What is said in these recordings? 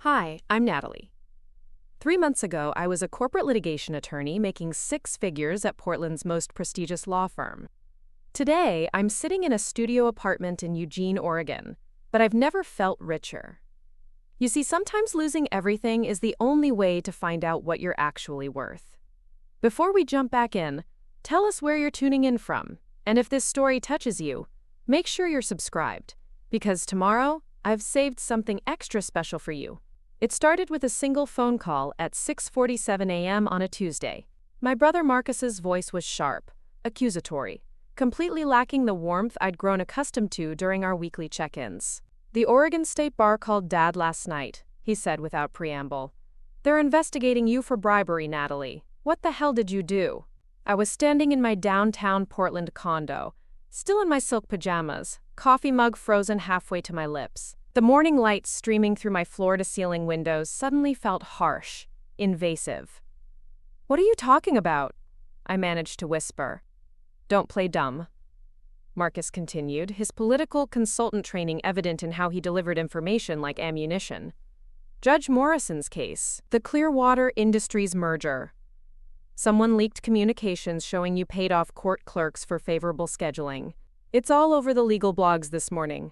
Hi, I'm Natalie. 3 months ago, I was a corporate litigation attorney making six figures at Portland's most prestigious law firm. Today, I'm sitting in a studio apartment in Eugene, Oregon, but I've never felt richer. You see, sometimes losing everything is the only way to find out what you're actually worth. Before we jump back in, tell us where you're tuning in from, and if this story touches you, make sure you're subscribed, because tomorrow, I've saved something extra special for you. It started with a single phone call at 6:47 a.m. on a Tuesday. My brother Marcus's voice was sharp, accusatory, completely lacking the warmth I'd grown accustomed to during our weekly check-ins. "The Oregon State Bar called Dad last night," he said without preamble. "They're investigating you for bribery, Natalie. What the hell did you do?" I was standing in my downtown Portland condo, still in my silk pajamas, coffee mug frozen halfway to my lips. The morning light streaming through my floor-to-ceiling windows suddenly felt harsh, invasive. "What are you talking about?" I managed to whisper. "Don't play dumb," Marcus continued, his political consultant training evident in how he delivered information like ammunition. "Judge Morrison's case, the Clearwater Industries merger. Someone leaked communications showing you paid off court clerks for favorable scheduling. It's all over the legal blogs this morning."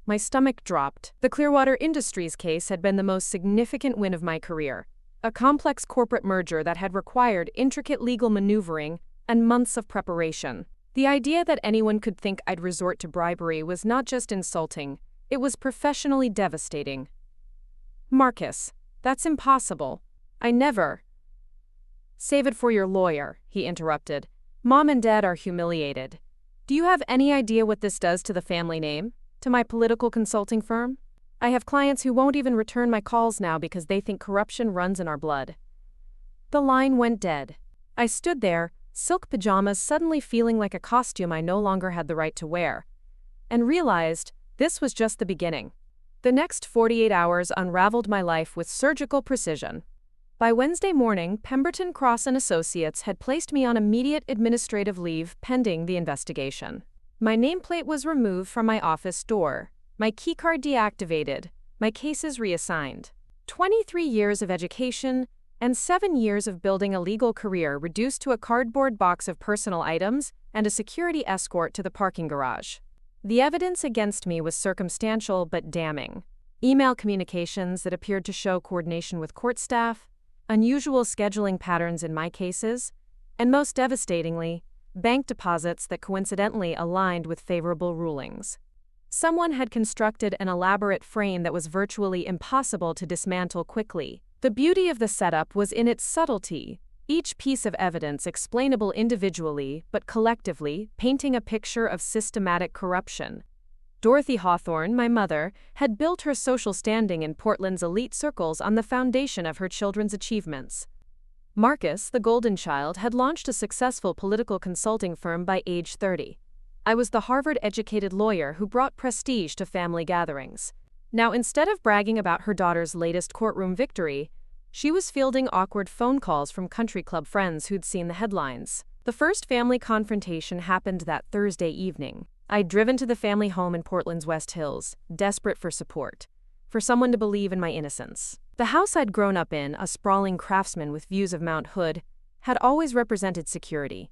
My stomach dropped. The Clearwater Industries case had been the most significant win of my career, a complex corporate merger that had required intricate legal maneuvering and months of preparation. The idea that anyone could think I'd resort to bribery was not just insulting, it was professionally devastating. "Marcus, that's impossible. I never—" "Save it for your lawyer," he interrupted. "Mom and Dad are humiliated. Do you have any idea what this does to the family name? To my political consulting firm? I have clients who won't even return my calls now because they think corruption runs in our blood." The line went dead. I stood there, silk pajamas suddenly feeling like a costume I no longer had the right to wear, and realized this was just the beginning. The next 48 hours unraveled my life with surgical precision. By Wednesday morning, Pemberton Cross & Associates had placed me on immediate administrative leave pending the investigation. My nameplate was removed from my office door, my keycard deactivated, my cases reassigned. 23 years of education and 7 years of building a legal career reduced to a cardboard box of personal items and a security escort to the parking garage. The evidence against me was circumstantial but damning. Email communications that appeared to show coordination with court staff, unusual scheduling patterns in my cases, and most devastatingly, bank deposits that coincidentally aligned with favorable rulings. Someone had constructed an elaborate frame that was virtually impossible to dismantle quickly. The beauty of the setup was in its subtlety, each piece of evidence explainable individually but collectively, painting a picture of systematic corruption. Dorothy Hawthorne, my mother, had built her social standing in Portland's elite circles on the foundation of her children's achievements. Marcus, the golden child, had launched a successful political consulting firm by age 30. I was the Harvard-educated lawyer who brought prestige to family gatherings. Now, instead of bragging about her daughter's latest courtroom victory, she was fielding awkward phone calls from country club friends who'd seen the headlines. The first family confrontation happened that Thursday evening. I'd driven to the family home in Portland's West Hills, desperate for support, for someone to believe in my innocence. The house I'd grown up in, a sprawling craftsman with views of Mount Hood, had always represented security.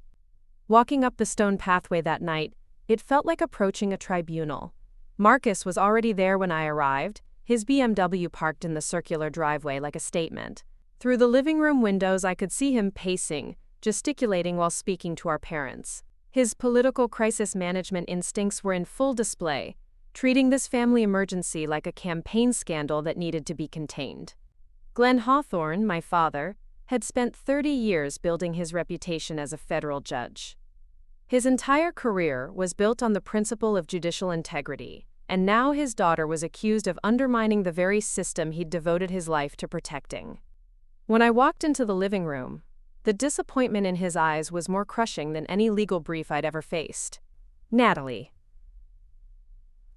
Walking up the stone pathway that night, it felt like approaching a tribunal. Marcus was already there when I arrived, his BMW parked in the circular driveway like a statement. Through the living room windows I could see him pacing, gesticulating while speaking to our parents. His political crisis management instincts were in full display, treating this family emergency like a campaign scandal that needed to be contained. Glenn Hawthorne, my father, had spent 30 years building his reputation as a federal judge. His entire career was built on the principle of judicial integrity, and now his daughter was accused of undermining the very system he'd devoted his life to protecting. When I walked into the living room, the disappointment in his eyes was more crushing than any legal brief I'd ever faced. "Natalie,"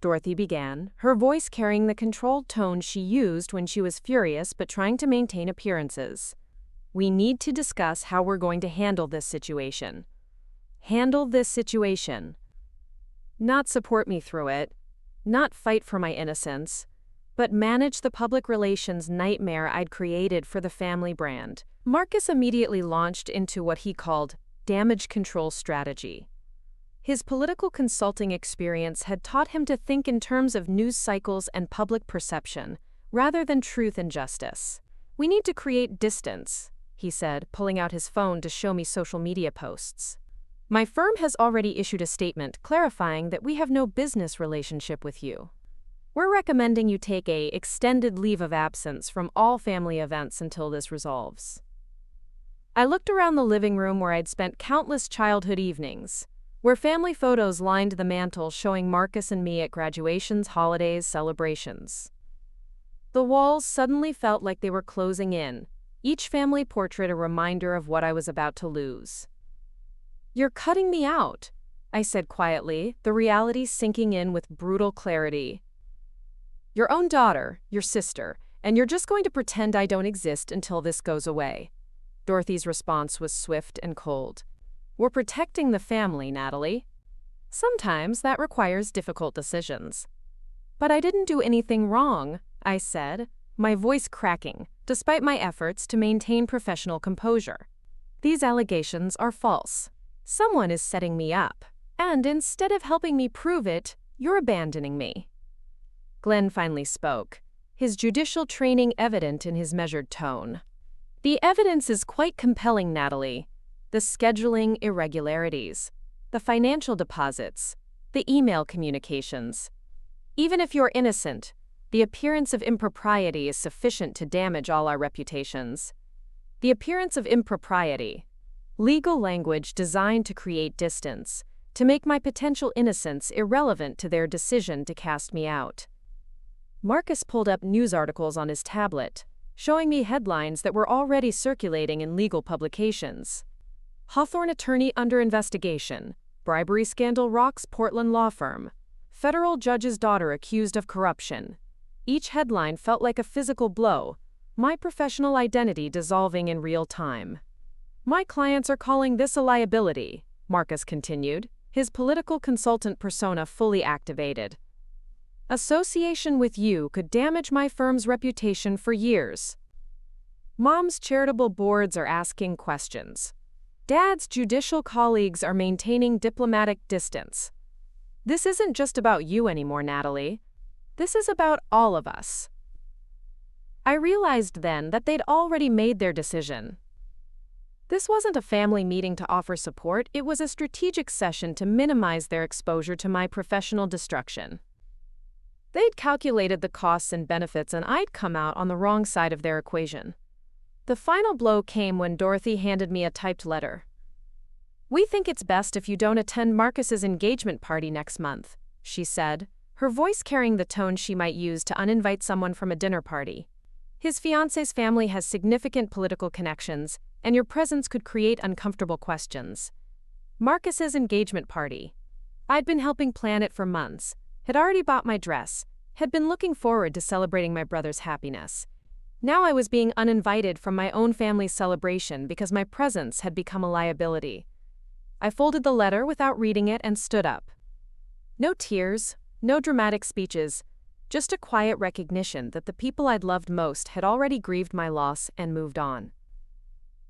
Dorothy began, her voice carrying the controlled tone she used when she was furious but trying to maintain appearances. "We need to discuss how we're going to handle this situation. Handle this situation. Not support me through it, not fight for my innocence, but manage the public relations nightmare I'd created for the family brand. Marcus immediately launched into what he called damage control strategy. His political consulting experience had taught him to think in terms of news cycles and public perception, rather than truth and justice. "We need to create distance," he said, pulling out his phone to show me social media posts. "My firm has already issued a statement clarifying that we have no business relationship with you. We're recommending you take an extended leave of absence from all family events until this resolves." I looked around the living room where I'd spent countless childhood evenings, where family photos lined the mantel showing Marcus and me at graduations, holidays, celebrations. The walls suddenly felt like they were closing in, each family portrait a reminder of what I was about to lose. "You're cutting me out," I said quietly, the reality sinking in with brutal clarity. "Your own daughter, your sister, and you're just going to pretend I don't exist until this goes away." Dorothy's response was swift and cold. "We're protecting the family, Natalie. Sometimes that requires difficult decisions." "But I didn't do anything wrong," I said, my voice cracking, despite my efforts to maintain professional composure. "These allegations are false. Someone is setting me up, and instead of helping me prove it, you're abandoning me." Glenn finally spoke, his judicial training evident in his measured tone. "The evidence is quite compelling, Natalie. The scheduling irregularities, the financial deposits, the email communications. Even if you're innocent, the appearance of impropriety is sufficient to damage all our reputations." The appearance of impropriety. Legal language designed to create distance, to make my potential innocence irrelevant to their decision to cast me out. Marcus pulled up news articles on his tablet, showing me headlines that were already circulating in legal publications. "Hawthorne attorney under investigation. Bribery scandal rocks Portland law firm. Federal judge's daughter accused of corruption." Each headline felt like a physical blow, my professional identity dissolving in real time. "My clients are calling this a liability," Marcus continued, his political consultant persona fully activated. "Association with you could damage my firm's reputation for years. Mom's charitable boards are asking questions. Dad's judicial colleagues are maintaining diplomatic distance. This isn't just about you anymore, Natalie. This is about all of us." I realized then that they'd already made their decision. This wasn't a family meeting to offer support, it was a strategic session to minimize their exposure to my professional destruction. They'd calculated the costs and benefits, and I'd come out on the wrong side of their equation. The final blow came when Dorothy handed me a typed letter. "We think it's best if you don't attend Marcus's engagement party next month," she said, her voice carrying the tone she might use to uninvite someone from a dinner party. "His fiancé's family has significant political connections, and your presence could create uncomfortable questions." Marcus's engagement party. I'd been helping plan it for months, had already bought my dress, had been looking forward to celebrating my brother's happiness. Now I was being uninvited from my own family's celebration because my presence had become a liability. I folded the letter without reading it and stood up. No tears, no dramatic speeches, just a quiet recognition that the people I'd loved most had already grieved my loss and moved on.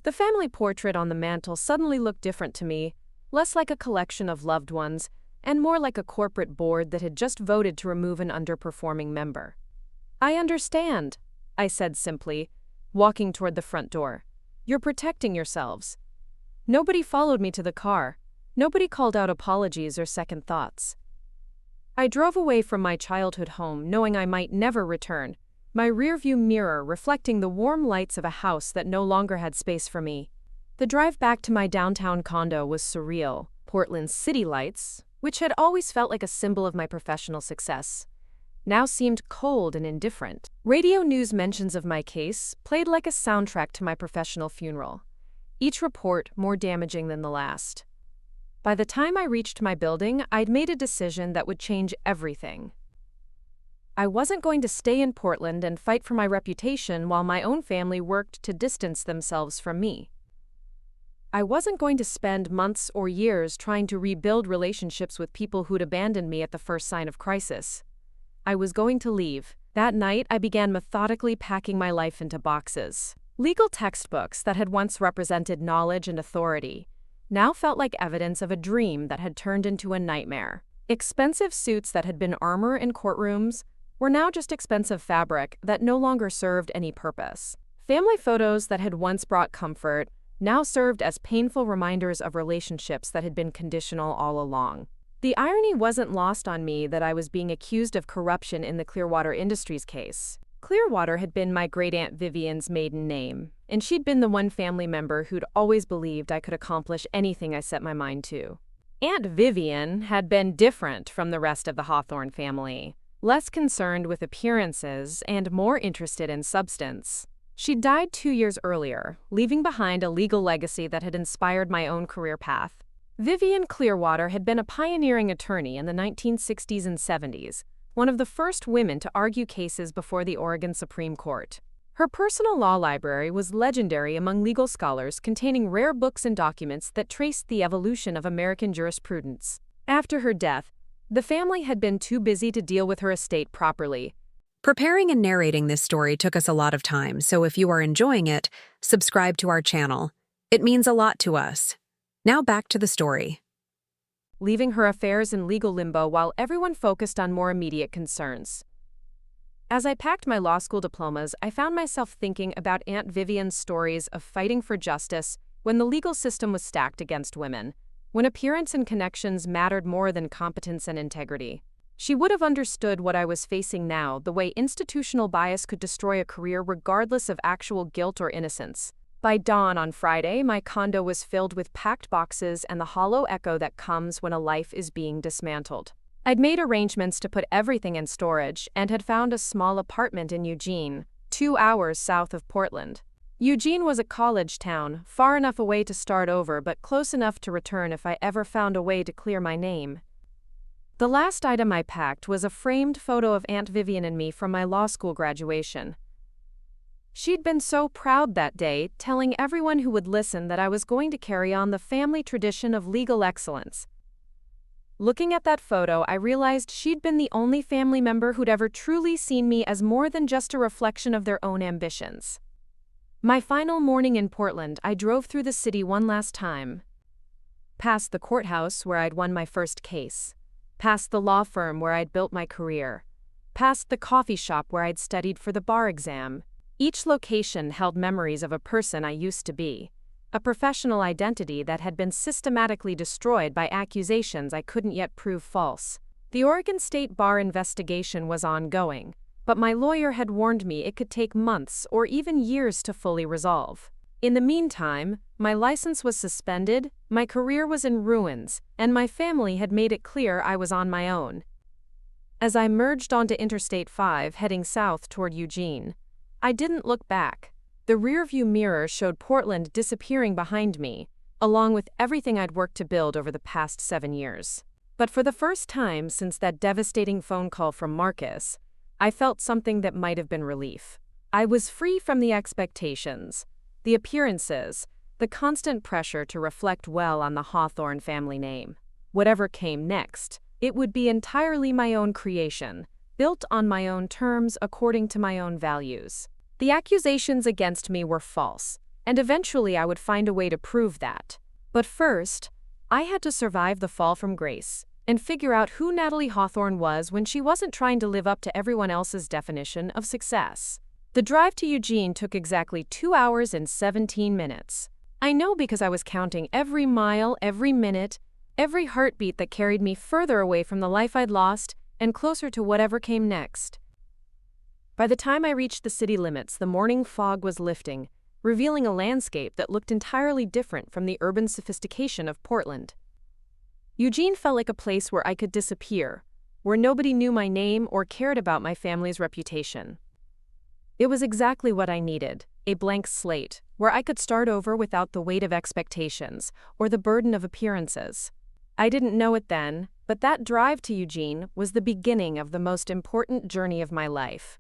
The family portrait on the mantel suddenly looked different to me, less like a collection of loved ones, and more like a corporate board that had just voted to remove an underperforming member. "I understand," I said simply, walking toward the front door. "You're protecting yourselves." Nobody followed me to the car. Nobody called out apologies or second thoughts. I drove away from my childhood home knowing I might never return, my rearview mirror reflecting the warm lights of a house that no longer had space for me. The drive back to my downtown condo was surreal. Portland's city lights, which had always felt like a symbol of my professional success, now seemed cold and indifferent. Radio news mentions of my case played like a soundtrack to my professional funeral, each report more damaging than the last. By the time I reached my building, I'd made a decision that would change everything. I wasn't going to stay in Portland and fight for my reputation while my own family worked to distance themselves from me. I wasn't going to spend months or years trying to rebuild relationships with people who'd abandoned me at the first sign of crisis. I was going to leave, That night, I began methodically packing my life into boxes. Legal textbooks that had once represented knowledge and authority now felt like evidence of a dream that had turned into a nightmare. Expensive suits that had been armor in courtrooms were now just expensive fabric that no longer served any purpose. Family photos that had once brought comfort now served as painful reminders of relationships that had been conditional all along. The irony wasn't lost on me that I was being accused of corruption in the Clearwater Industries case. Clearwater had been my great-aunt Vivian's maiden name, and she'd been the one family member who'd always believed I could accomplish anything I set my mind to. Aunt Vivian had been different from the rest of the Hawthorne family, less concerned with appearances and more interested in substance. She died 2 years earlier, leaving behind a legal legacy that had inspired my own career path. Vivian Clearwater had been a pioneering attorney in the 1960s and 70s, one of the first women to argue cases before the Oregon Supreme Court. Her personal law library was legendary among legal scholars, containing rare books and documents that traced the evolution of American jurisprudence. After her death, the family had been too busy to deal with her estate properly. Preparing and narrating this story took us a lot of time, so if you are enjoying it, subscribe to our channel. It means a lot to us. Now back to the story. Leaving her affairs in legal limbo while everyone focused on more immediate concerns. As I packed my law school diplomas, I found myself thinking about Aunt Vivian's stories of fighting for justice when the legal system was stacked against women, when appearance and connections mattered more than competence and integrity. She would have understood what I was facing now, the way institutional bias could destroy a career regardless of actual guilt or innocence. By dawn on Friday, my condo was filled with packed boxes and the hollow echo that comes when a life is being dismantled. I'd made arrangements to put everything in storage and had found a small apartment in Eugene, 2 hours south of Portland. Eugene was a college town, far enough away to start over but close enough to return if I ever found a way to clear my name. The last item I packed was a framed photo of Aunt Vivian and me from my law school graduation. She'd been so proud that day, telling everyone who would listen that I was going to carry on the family tradition of legal excellence. Looking at that photo, I realized she'd been the only family member who'd ever truly seen me as more than just a reflection of their own ambitions. My final morning in Portland, I drove through the city one last time. Past the courthouse where I'd won my first case. Past the law firm where I'd built my career. Past the coffee shop where I'd studied for the bar exam. Each location held memories of a person I used to be, a professional identity that had been systematically destroyed by accusations I couldn't yet prove false. The Oregon State Bar investigation was ongoing, but my lawyer had warned me it could take months or even years to fully resolve. In the meantime, my license was suspended, my career was in ruins, and my family had made it clear I was on my own. As I merged onto Interstate 5 heading south toward Eugene, I didn't look back. The rearview mirror showed Portland disappearing behind me, along with everything I'd worked to build over the past 7 years. But for the first time since that devastating phone call from Marcus, I felt something that might have been relief. I was free from the expectations, the appearances, the constant pressure to reflect well on the Hawthorne family name. Whatever came next, it would be entirely my own creation, built on my own terms according to my own values. The accusations against me were false, and eventually I would find a way to prove that. But first, I had to survive the fall from grace and figure out who Natalie Hawthorne was when she wasn't trying to live up to everyone else's definition of success. The drive to Eugene took exactly 2 hours and 17 minutes. I know because I was counting every mile, every minute, every heartbeat that carried me further away from the life I'd lost and closer to whatever came next. By the time I reached the city limits, the morning fog was lifting, revealing a landscape that looked entirely different from the urban sophistication of Portland. Eugene felt like a place where I could disappear, where nobody knew my name or cared about my family's reputation. It was exactly what I needed, a blank slate, where I could start over without the weight of expectations or the burden of appearances. I didn't know it then, but that drive to Eugene was the beginning of the most important journey of my life.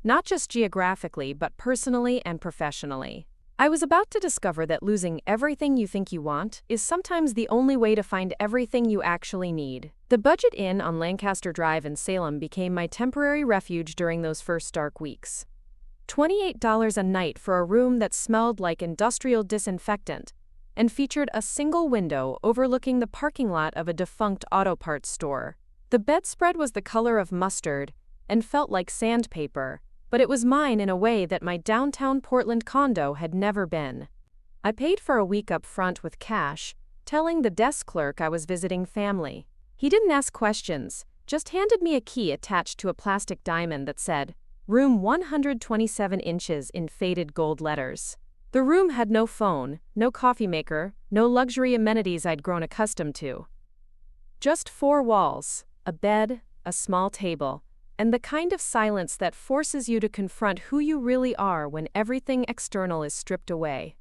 Not just geographically, but personally and professionally. I was about to discover that losing everything you think you want is sometimes the only way to find everything you actually need. The Budget Inn on Lancaster Drive in Salem became my temporary refuge during those first dark weeks. $28 a night for a room that smelled like industrial disinfectant and featured a single window overlooking the parking lot of a defunct auto parts store. The bedspread was the color of mustard and felt like sandpaper, but it was mine in a way that my downtown Portland condo had never been. I paid for a week up front with cash, telling the desk clerk I was visiting family. He didn't ask questions, just handed me a key attached to a plastic diamond that said, "Room 127 inches" in faded gold letters. The room had no phone, no coffee maker, no luxury amenities I'd grown accustomed to. Just four walls, a bed, a small table, and the kind of silence that forces you to confront who you really are when everything external is stripped away.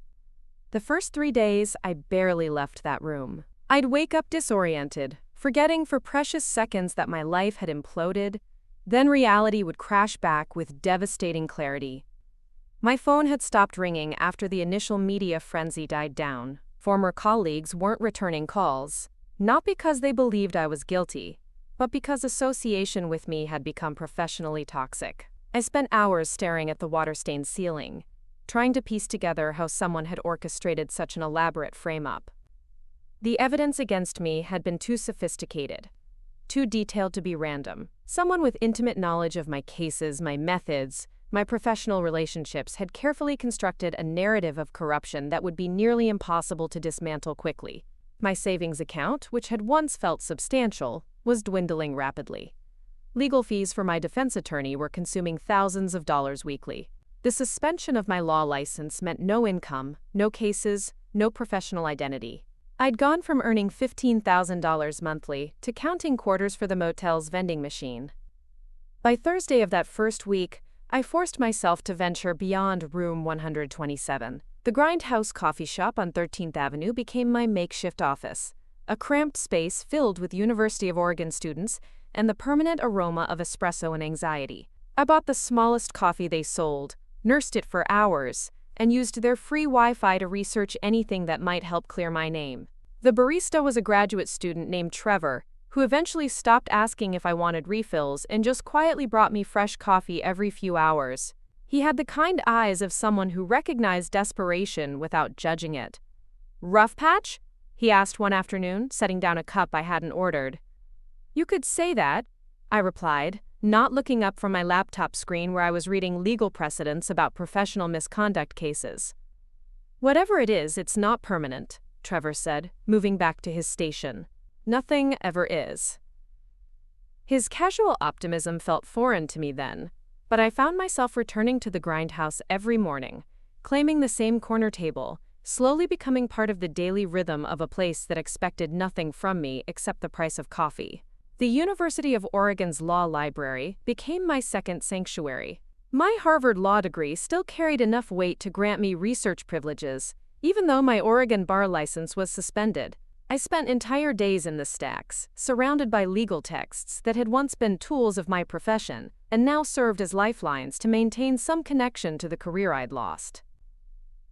The first 3 days, I barely left that room. I'd wake up disoriented, forgetting for precious seconds that my life had imploded, then reality would crash back with devastating clarity. My phone had stopped ringing after the initial media frenzy died down. Former colleagues weren't returning calls, not because they believed I was guilty, but because association with me had become professionally toxic. I spent hours staring at the water-stained ceiling, trying to piece together how someone had orchestrated such an elaborate frame-up. The evidence against me had been too sophisticated, too detailed to be random. Someone with intimate knowledge of my cases, my methods, my professional relationships had carefully constructed a narrative of corruption that would be nearly impossible to dismantle quickly. My savings account, which had once felt substantial, was dwindling rapidly. Legal fees for my defense attorney were consuming thousands of dollars weekly. The suspension of my law license meant no income, no cases, no professional identity. I'd gone from earning $15,000 monthly to counting quarters for the motel's vending machine. By Thursday of that first week, I forced myself to venture beyond room 127. The Grindhouse coffee shop on 13th Avenue became my makeshift office, a cramped space filled with University of Oregon students and the permanent aroma of espresso and anxiety. I bought the smallest coffee they sold, nursed it for hours, and used their free Wi-Fi to research anything that might help clear my name. The barista was a graduate student named Trevor, who eventually stopped asking if I wanted refills and just quietly brought me fresh coffee every few hours. He had the kind eyes of someone who recognized desperation without judging it. "Rough patch?" he asked one afternoon, setting down a cup I hadn't ordered. "You could say that," I replied, not looking up from my laptop screen where I was reading legal precedents about professional misconduct cases. "Whatever it is, it's not permanent," Trevor said, moving back to his station. "Nothing ever is." His casual optimism felt foreign to me then, but I found myself returning to the Grindhouse every morning, claiming the same corner table, slowly becoming part of the daily rhythm of a place that expected nothing from me except the price of coffee. The University of Oregon's law library became my second sanctuary. My Harvard law degree still carried enough weight to grant me research privileges, even though my Oregon bar license was suspended. I spent entire days in the stacks, surrounded by legal texts that had once been tools of my profession and now served as lifelines to maintain some connection to the career I'd lost.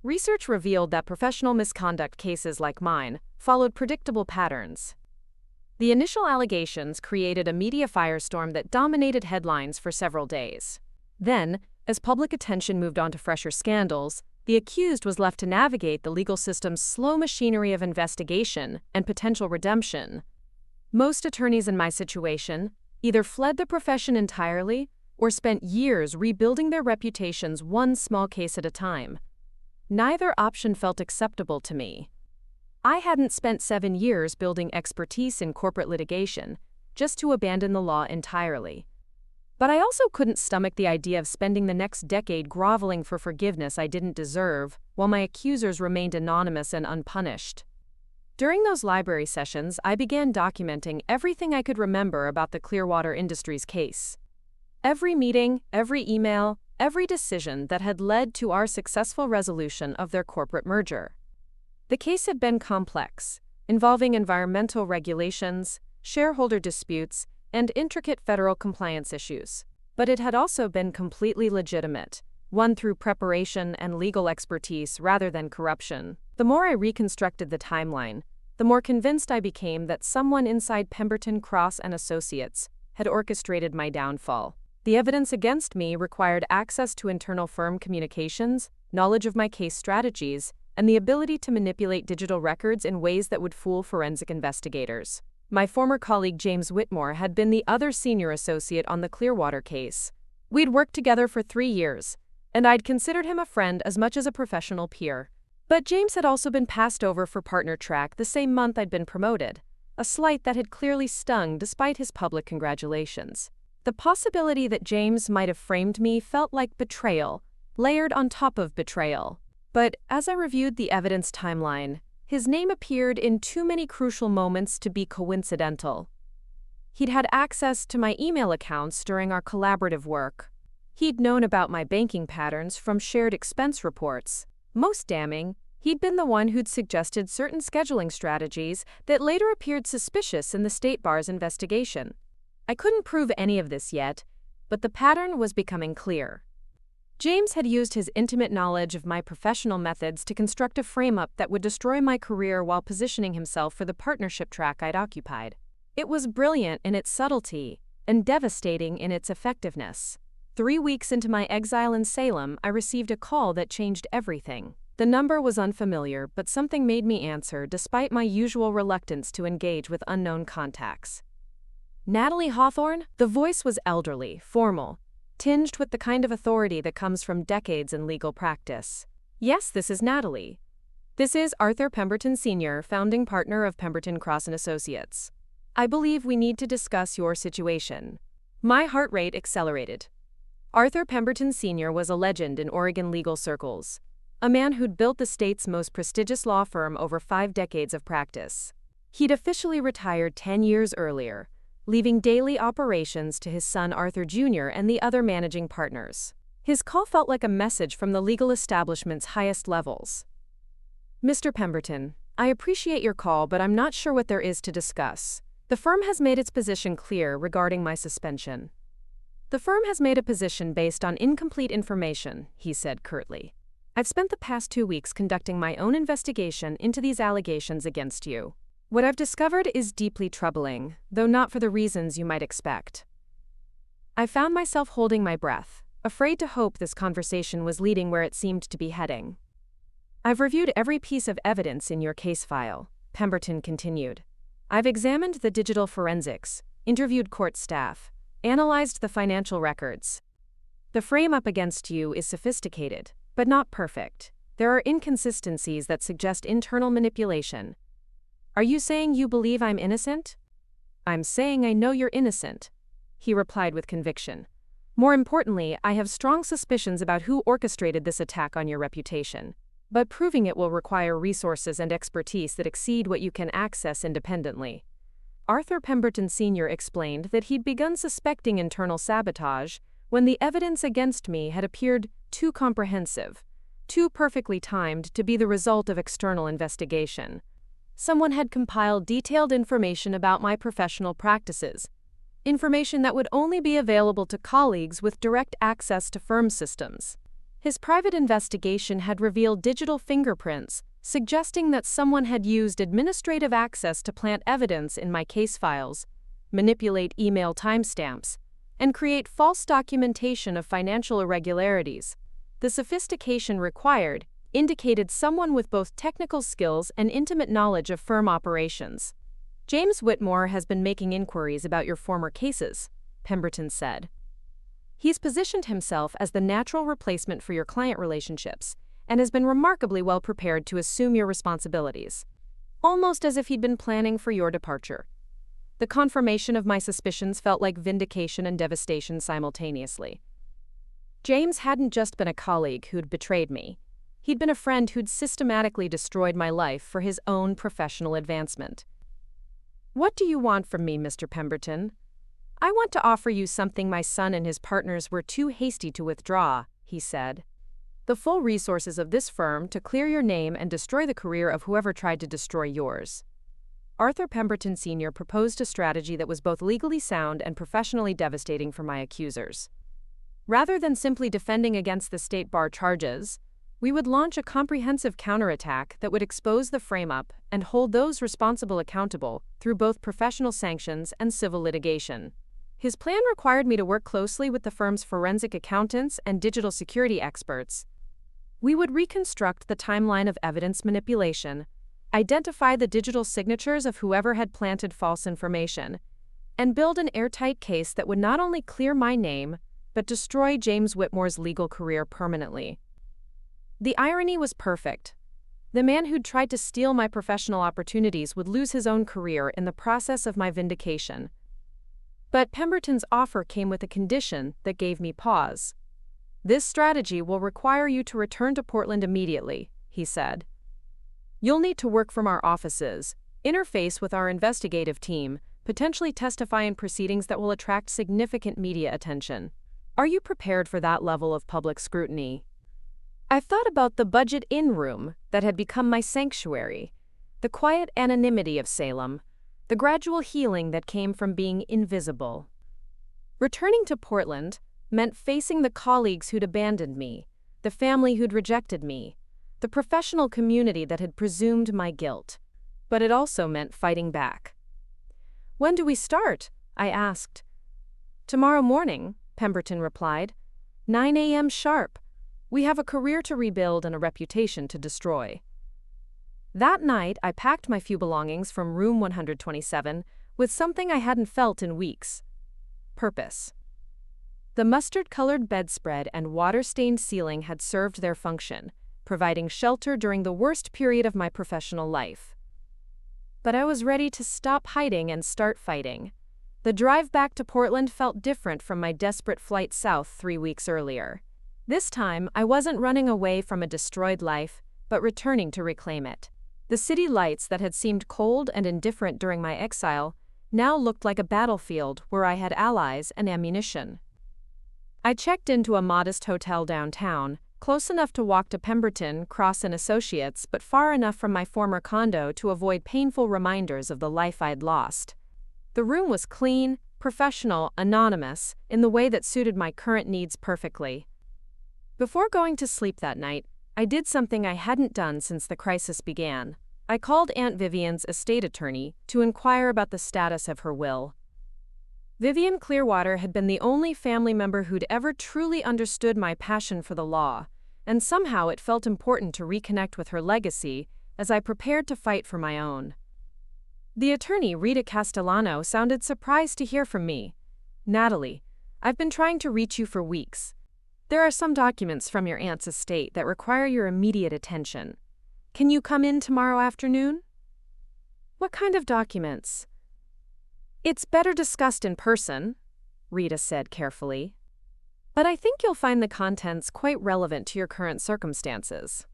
Research revealed that professional misconduct cases like mine followed predictable patterns. The initial allegations created a media firestorm that dominated headlines for several days. Then, as public attention moved on to fresher scandals, the accused was left to navigate the legal system's slow machinery of investigation and potential redemption. Most attorneys in my situation either fled the profession entirely or spent years rebuilding their reputations one small case at a time. Neither option felt acceptable to me. I hadn't spent 7 years building expertise in corporate litigation just to abandon the law entirely. But I also couldn't stomach the idea of spending the next decade groveling for forgiveness I didn't deserve, while my accusers remained anonymous and unpunished. During those library sessions, I began documenting everything I could remember about the Clearwater Industries case. Every meeting, every email, every decision that had led to our successful resolution of their corporate merger. The case had been complex, involving environmental regulations, shareholder disputes, and intricate federal compliance issues. But it had also been completely legitimate, won through preparation and legal expertise rather than corruption. The more I reconstructed the timeline, the more convinced I became that someone inside Pemberton Cross and Associates had orchestrated my downfall. The evidence against me required access to internal firm communications, knowledge of my case strategies, and the ability to manipulate digital records in ways that would fool forensic investigators. My former colleague James Whitmore had been the other senior associate on the Clearwater case. We'd worked together for 3 years, and I'd considered him a friend as much as a professional peer. But James had also been passed over for partner track the same month I'd been promoted, a slight that had clearly stung despite his public congratulations. The possibility that James might have framed me felt like betrayal, layered on top of betrayal. But as I reviewed the evidence timeline, his name appeared in too many crucial moments to be coincidental. He'd had access to my email accounts during our collaborative work. He'd known about my banking patterns from shared expense reports. Most damning, he'd been the one who'd suggested certain scheduling strategies that later appeared suspicious in the State Bar's investigation. I couldn't prove any of this yet, but the pattern was becoming clear. James had used his intimate knowledge of my professional methods to construct a frame-up that would destroy my career while positioning himself for the partnership track I'd occupied. It was brilliant in its subtlety and devastating in its effectiveness. 3 weeks into my exile in Salem, I received a call that changed everything. The number was unfamiliar, but something made me answer despite my usual reluctance to engage with unknown contacts. Natalie Hawthorne? The voice was elderly, formal, tinged with the kind of authority that comes from decades in legal practice. Yes, this is Natalie. This is Arthur Pemberton Sr., founding partner of Pemberton Cross & Associates. I believe we need to discuss your situation. My heart rate accelerated. Arthur Pemberton Sr. was a legend in Oregon legal circles, a man who'd built the state's most prestigious law firm over 5 decades of practice. He'd officially retired 10 years earlier, leaving daily operations to his son Arthur Jr. and the other managing partners. His call felt like a message from the legal establishment's highest levels. Mr. Pemberton, I appreciate your call, but I'm not sure what there is to discuss. The firm has made its position clear regarding my suspension. The firm has made a position based on incomplete information, he said curtly. I've spent the past 2 weeks conducting my own investigation into these allegations against you. What I've discovered is deeply troubling, though not for the reasons you might expect. I found myself holding my breath, afraid to hope this conversation was leading where it seemed to be heading. I've reviewed every piece of evidence in your case file, Pemberton continued. I've examined the digital forensics, interviewed court staff, analyzed the financial records. The frame-up against you is sophisticated, but not perfect. There are inconsistencies that suggest internal manipulation. Are you saying you believe I'm innocent? I'm saying I know you're innocent, he replied with conviction. More importantly, I have strong suspicions about who orchestrated this attack on your reputation. But proving it will require resources and expertise that exceed what you can access independently. Arthur Pemberton Sr. explained that he'd begun suspecting internal sabotage when the evidence against me had appeared too comprehensive, too perfectly timed to be the result of external investigation. Someone had compiled detailed information about my professional practices, information that would only be available to colleagues with direct access to firm systems. His private investigation had revealed digital fingerprints, suggesting that someone had used administrative access to plant evidence in my case files, manipulate email timestamps, and create false documentation of financial irregularities. The sophistication required indicated someone with both technical skills and intimate knowledge of firm operations. James Whitmore has been making inquiries about your former cases, Pemberton said. He's positioned himself as the natural replacement for your client relationships and has been remarkably well prepared to assume your responsibilities, almost as if he'd been planning for your departure. The confirmation of my suspicions felt like vindication and devastation simultaneously. James hadn't just been a colleague who'd betrayed me. He'd been a friend who'd systematically destroyed my life for his own professional advancement. What do you want from me, Mr. Pemberton? I want to offer you something my son and his partners were too hasty to withdraw, he said. The full resources of this firm to clear your name and destroy the career of whoever tried to destroy yours. Arthur Pemberton Sr. proposed a strategy that was both legally sound and professionally devastating for my accusers. Rather than simply defending against the state bar charges, we would launch a comprehensive counterattack that would expose the frame-up and hold those responsible accountable through both professional sanctions and civil litigation. His plan required me to work closely with the firm's forensic accountants and digital security experts. We would reconstruct the timeline of evidence manipulation, identify the digital signatures of whoever had planted false information, and build an airtight case that would not only clear my name, but destroy James Whitmore's legal career permanently. The irony was perfect. The man who'd tried to steal my professional opportunities would lose his own career in the process of my vindication. But Pemberton's offer came with a condition that gave me pause. "This strategy will require you to return to Portland immediately," he said. "You'll need to work from our offices, interface with our investigative team, potentially testify in proceedings that will attract significant media attention. Are you prepared for that level of public scrutiny?" I thought about the budget inn room that had become my sanctuary, the quiet anonymity of Salem, the gradual healing that came from being invisible. Returning to Portland meant facing the colleagues who'd abandoned me, the family who'd rejected me, the professional community that had presumed my guilt. But it also meant fighting back. "When do we start?" I asked. "Tomorrow morning," Pemberton replied. 9 a.m. sharp. We have a career to rebuild and a reputation to destroy." That night, I packed my few belongings from room 127 with something I hadn't felt in weeks: purpose. The mustard-colored bedspread and water-stained ceiling had served their function, providing shelter during the worst period of my professional life. But I was ready to stop hiding and start fighting. The drive back to Portland felt different from my desperate flight south 3 weeks earlier. This time, I wasn't running away from a destroyed life, but returning to reclaim it. The city lights that had seemed cold and indifferent during my exile now looked like a battlefield where I had allies and ammunition. I checked into a modest hotel downtown, close enough to walk to Pemberton, Cross & Associates, but far enough from my former condo to avoid painful reminders of the life I'd lost. The room was clean, professional, anonymous, in the way that suited my current needs perfectly. Before going to sleep that night, I did something I hadn't done since the crisis began. I called Aunt Vivian's estate attorney to inquire about the status of her will. Vivian Clearwater had been the only family member who'd ever truly understood my passion for the law, and somehow it felt important to reconnect with her legacy as I prepared to fight for my own. The attorney, Rita Castellano, sounded surprised to hear from me. "Natalie, I've been trying to reach you for weeks. There are some documents from your aunt's estate that require your immediate attention. Can you come in tomorrow afternoon?" "What kind of documents?" "It's better discussed in person," Rita said carefully. "But I think you'll find the contents quite relevant to your current circumstances."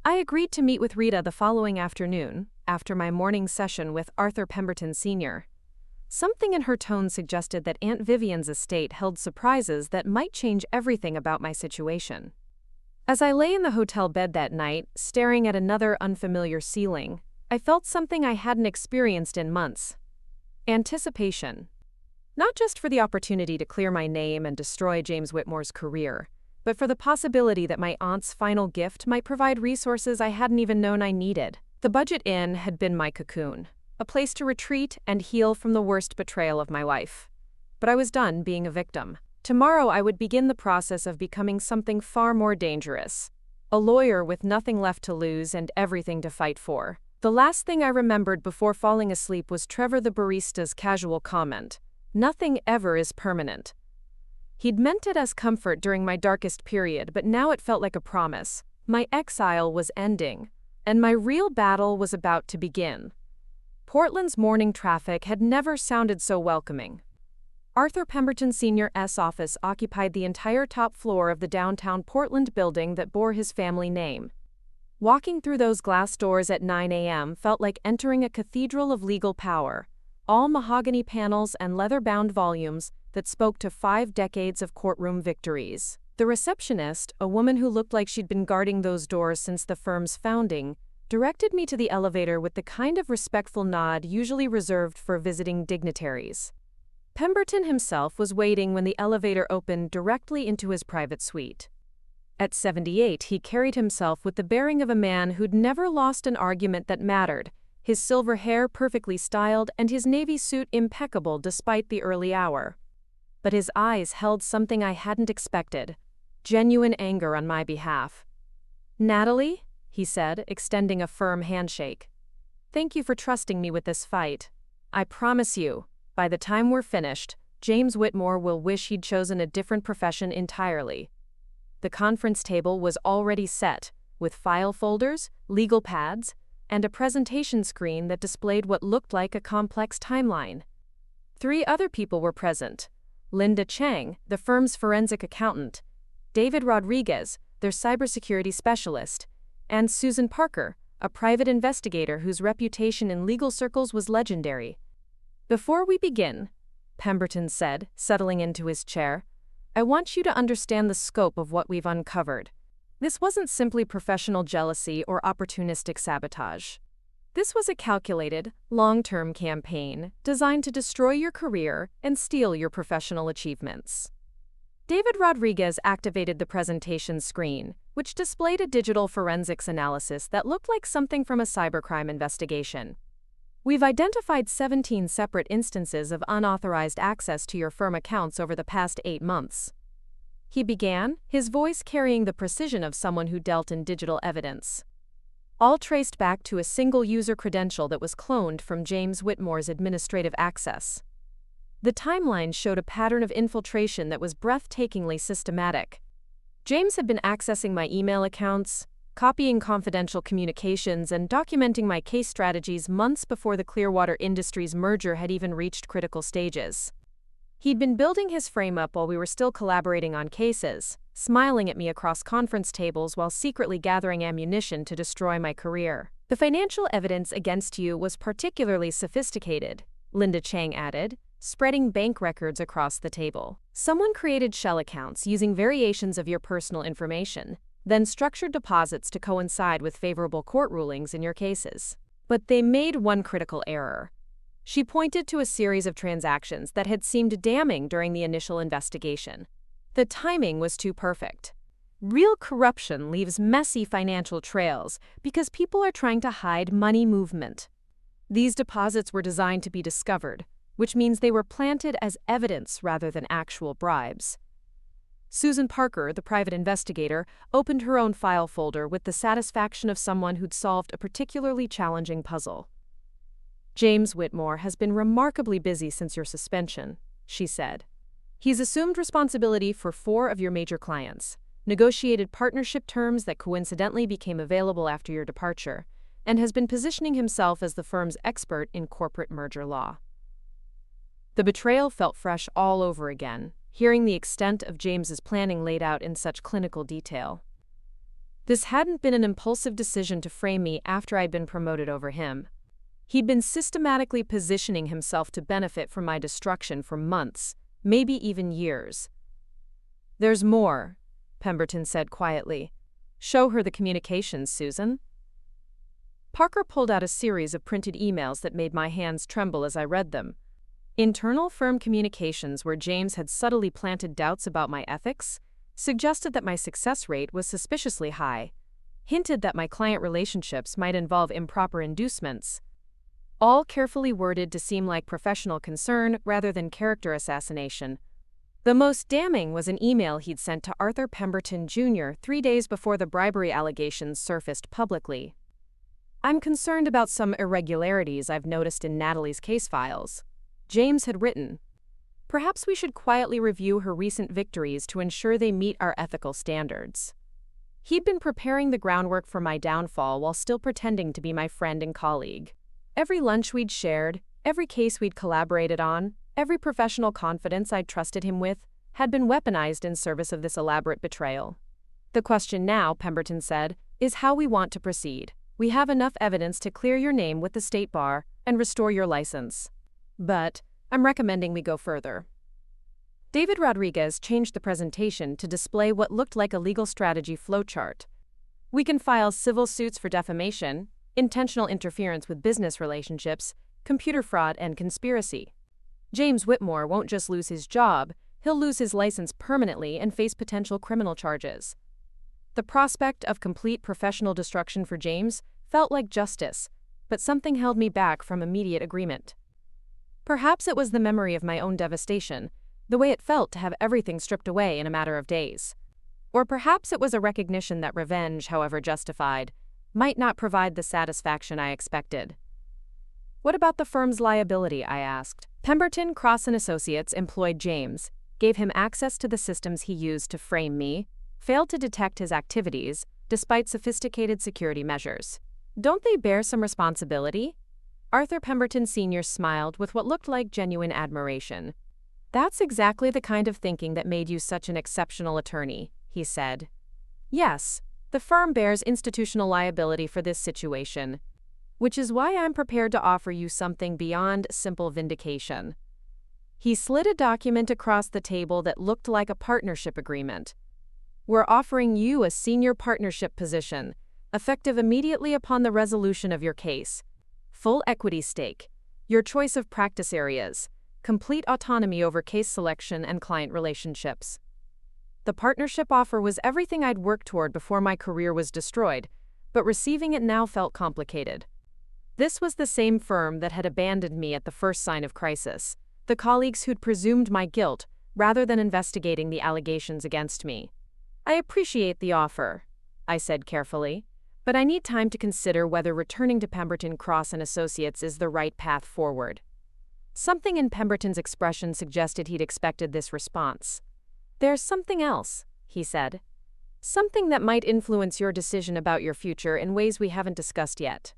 I agreed to meet with Rita the following afternoon, after my morning session with Arthur Pemberton Sr. Something in her tone suggested that Aunt Vivian's estate held surprises that might change everything about my situation. As I lay in the hotel bed that night, staring at another unfamiliar ceiling, I felt something I hadn't experienced in months: anticipation. Not just for the opportunity to clear my name and destroy James Whitmore's career, but for the possibility that my aunt's final gift might provide resources I hadn't even known I needed. The Budget Inn had been my cocoon, a place to retreat and heal from the worst betrayal of my life. But I was done being a victim. Tomorrow I would begin the process of becoming something far more dangerous: a lawyer with nothing left to lose and everything to fight for. The last thing I remembered before falling asleep was Trevor the barista's casual comment: "Nothing ever is permanent." He'd meant it as comfort during my darkest period, but now it felt like a promise. My exile was ending, and my real battle was about to begin. Portland's morning traffic had never sounded so welcoming. Arthur Pemberton Sr.'s office occupied the entire top floor of the downtown Portland building that bore his family name. Walking through those glass doors at 9 a.m. felt like entering a cathedral of legal power, all mahogany panels and leather-bound volumes that spoke to 5 decades of courtroom victories. The receptionist, a woman who looked like she'd been guarding those doors since the firm's founding, directed me to the elevator with the kind of respectful nod usually reserved for visiting dignitaries. Pemberton himself was waiting when the elevator opened directly into his private suite. At 78, he carried himself with the bearing of a man who'd never lost an argument that mattered, his silver hair perfectly styled and his navy suit impeccable despite the early hour. But his eyes held something I hadn't expected, genuine anger on my behalf. "Natalie," he said, extending a firm handshake. "Thank you for trusting me with this fight. I promise you, by the time we're finished, James Whitmore will wish he'd chosen a different profession entirely." The conference table was already set, with file folders, legal pads, and a presentation screen that displayed what looked like a complex timeline. 3 other people were present: Linda Chang, the firm's forensic accountant, David Rodriguez, their cybersecurity specialist, and Susan Parker, a private investigator whose reputation in legal circles was legendary. "Before we begin," Pemberton said, settling into his chair, "I want you to understand the scope of what we've uncovered. This wasn't simply professional jealousy or opportunistic sabotage. This was a calculated, long-term campaign designed to destroy your career and steal your professional achievements." David Rodriguez activated the presentation screen, which displayed a digital forensics analysis that looked like something from a cybercrime investigation. "We've identified 17 separate instances of unauthorized access to your firm accounts over the past 8 months. He began, his voice carrying the precision of someone who dealt in digital evidence. All traced back to a single user credential that was cloned from James Whitmore's administrative access. The timeline showed a pattern of infiltration that was breathtakingly systematic. James had been accessing my email accounts, copying confidential communications, and documenting my case strategies months before the Clearwater Industries merger had even reached critical stages. He'd been building his frame up while we were still collaborating on cases, smiling at me across conference tables while secretly gathering ammunition to destroy my career. "The financial evidence against you was particularly sophisticated," Linda Chang added, spreading bank records across the table. "Someone created shell accounts using variations of your personal information, then structured deposits to coincide with favorable court rulings in your cases. But they made one critical error." She pointed to a series of transactions that had seemed damning during the initial investigation. "The timing was too perfect. Real corruption leaves messy financial trails because people are trying to hide money movement. These deposits were designed to be discovered, which means they were planted as evidence rather than actual bribes." Susan Parker, the private investigator, opened her own file folder with the satisfaction of someone who'd solved a particularly challenging puzzle. "James Whitmore has been remarkably busy since your suspension," she said. "He's assumed responsibility for 4 of your major clients, negotiated partnership terms that coincidentally became available after your departure, and has been positioning himself as the firm's expert in corporate merger law." The betrayal felt fresh all over again, hearing the extent of James's planning laid out in such clinical detail. This hadn't been an impulsive decision to frame me after I'd been promoted over him. He'd been systematically positioning himself to benefit from my destruction for months, maybe even years. "There's more," Pemberton said quietly. "Show her the communications, Susan." Parker pulled out a series of printed emails that made my hands tremble as I read them. Internal firm communications where James had subtly planted doubts about my ethics, suggested that my success rate was suspiciously high, hinted that my client relationships might involve improper inducements, all carefully worded to seem like professional concern rather than character assassination. The most damning was an email he'd sent to Arthur Pemberton Jr. 3 days before the bribery allegations surfaced publicly. "I'm concerned about some irregularities I've noticed in Natalie's case files," James had written. "Perhaps we should quietly review her recent victories to ensure they meet our ethical standards." He'd been preparing the groundwork for my downfall while still pretending to be my friend and colleague. Every lunch we'd shared, every case we'd collaborated on, every professional confidence I'd trusted him with, had been weaponized in service of this elaborate betrayal. "The question now," Pemberton said, "is how we want to proceed. We have enough evidence to clear your name with the state bar and restore your license. But I'm recommending we go further." David Rodriguez changed the presentation to display what looked like a legal strategy flowchart. "We can file civil suits for defamation, intentional interference with business relationships, computer fraud, and conspiracy. James Whitmore won't just lose his job, he'll lose his license permanently and face potential criminal charges. The prospect of complete professional destruction for James felt like justice, but something held me back from immediate agreement. Perhaps it was the memory of my own devastation, the way it felt to have everything stripped away in a matter of days. Or perhaps it was a recognition that revenge, however justified, might not provide the satisfaction I expected. What about the firm's liability, I asked. Pemberton, Cross & Associates employed James, gave him access to the systems he used to frame me, failed to detect his activities, despite sophisticated security measures. Don't they bear some responsibility? Arthur Pemberton Sr. smiled with what looked like genuine admiration. That's exactly the kind of thinking that made you such an exceptional attorney, he said. Yes, the firm bears institutional liability for this situation, which is why I'm prepared to offer you something beyond simple vindication. He slid a document across the table that looked like a partnership agreement. We're offering you a senior partnership position, effective immediately upon the resolution of your case. Full equity stake, your choice of practice areas, complete autonomy over case selection and client relationships. The partnership offer was everything I'd worked toward before my career was destroyed, but receiving it now felt complicated. This was the same firm that had abandoned me at the first sign of crisis, the colleagues who'd presumed my guilt rather than investigating the allegations against me. I appreciate the offer, I said carefully, but I need time to consider whether returning to Pemberton, Cross & Associates is the right path forward. Something in Pemberton's expression suggested he'd expected this response. There's something else, he said. Something that might influence your decision about your future in ways we haven't discussed yet.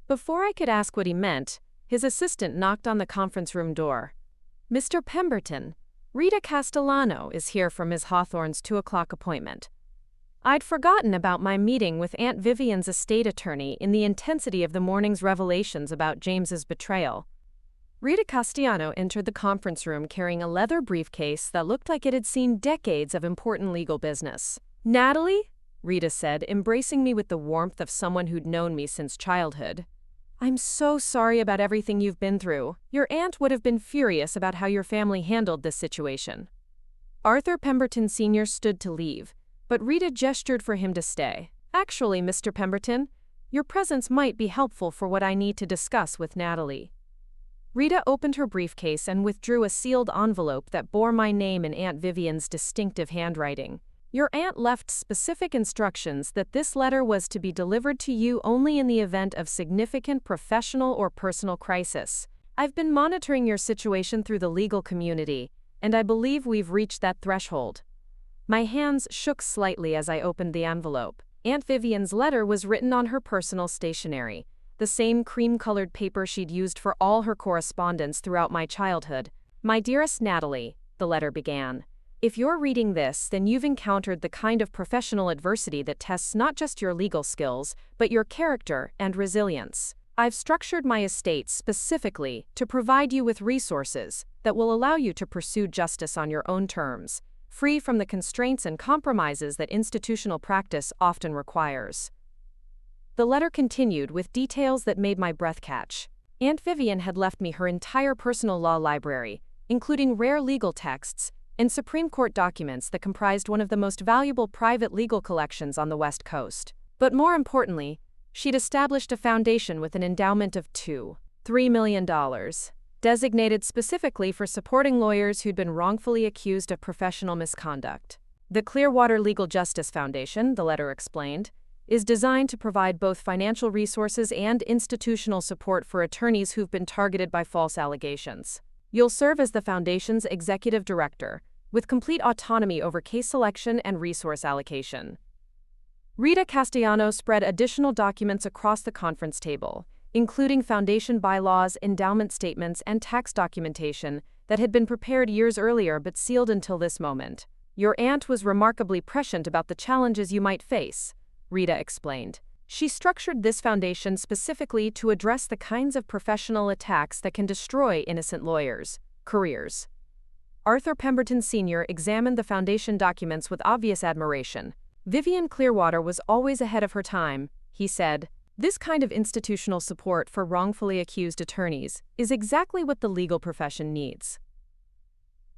Before I could ask what he meant, his assistant knocked on the conference room door. Mr. Pemberton, Rita Castellano is here for Ms. Hawthorne's 2 o'clock appointment. I'd forgotten about my meeting with Aunt Vivian's estate attorney in the intensity of the morning's revelations about James's betrayal. Rita Castellano entered the conference room carrying a leather briefcase that looked like it had seen decades of important legal business. Natalie, Rita said, embracing me with the warmth of someone who'd known me since childhood. I'm so sorry about everything you've been through. Your aunt would have been furious about how your family handled this situation. Arthur Pemberton Sr. stood to leave, but Rita gestured for him to stay. Actually, Mr. Pemberton, your presence might be helpful for what I need to discuss with Natalie. Rita opened her briefcase and withdrew a sealed envelope that bore my name in Aunt Vivian's distinctive handwriting. Your aunt left specific instructions that this letter was to be delivered to you only in the event of significant professional or personal crisis. I've been monitoring your situation through the legal community, and I believe we've reached that threshold. My hands shook slightly as I opened the envelope. Aunt Vivian's letter was written on her personal stationery, the same cream-colored paper she'd used for all her correspondence throughout my childhood. My dearest Natalie, the letter began. If you're reading this, then you've encountered the kind of professional adversity that tests not just your legal skills, but your character and resilience. I've structured my estate specifically to provide you with resources that will allow you to pursue justice on your own terms, free from the constraints and compromises that institutional practice often requires. The letter continued with details that made my breath catch. Aunt Vivian had left me her entire personal law library, including rare legal texts and Supreme Court documents that comprised one of the most valuable private legal collections on the West Coast. But more importantly, she'd established a foundation with an endowment of $3 million, designated specifically for supporting lawyers who'd been wrongfully accused of professional misconduct. The Clearwater Legal Justice Foundation, the letter explained, is designed to provide both financial resources and institutional support for attorneys who've been targeted by false allegations. You'll serve as the Foundation's executive director, with complete autonomy over case selection and resource allocation. Rita Castellano spread additional documents across the conference table, including Foundation bylaws, endowment statements, and tax documentation that had been prepared years earlier but sealed until this moment. Your aunt was remarkably prescient about the challenges you might face, Rita explained. She structured this foundation specifically to address the kinds of professional attacks that can destroy innocent lawyers' careers. Arthur Pemberton Sr. examined the foundation documents with obvious admiration. Vivian Clearwater was always ahead of her time, he said. This kind of institutional support for wrongfully accused attorneys is exactly what the legal profession needs.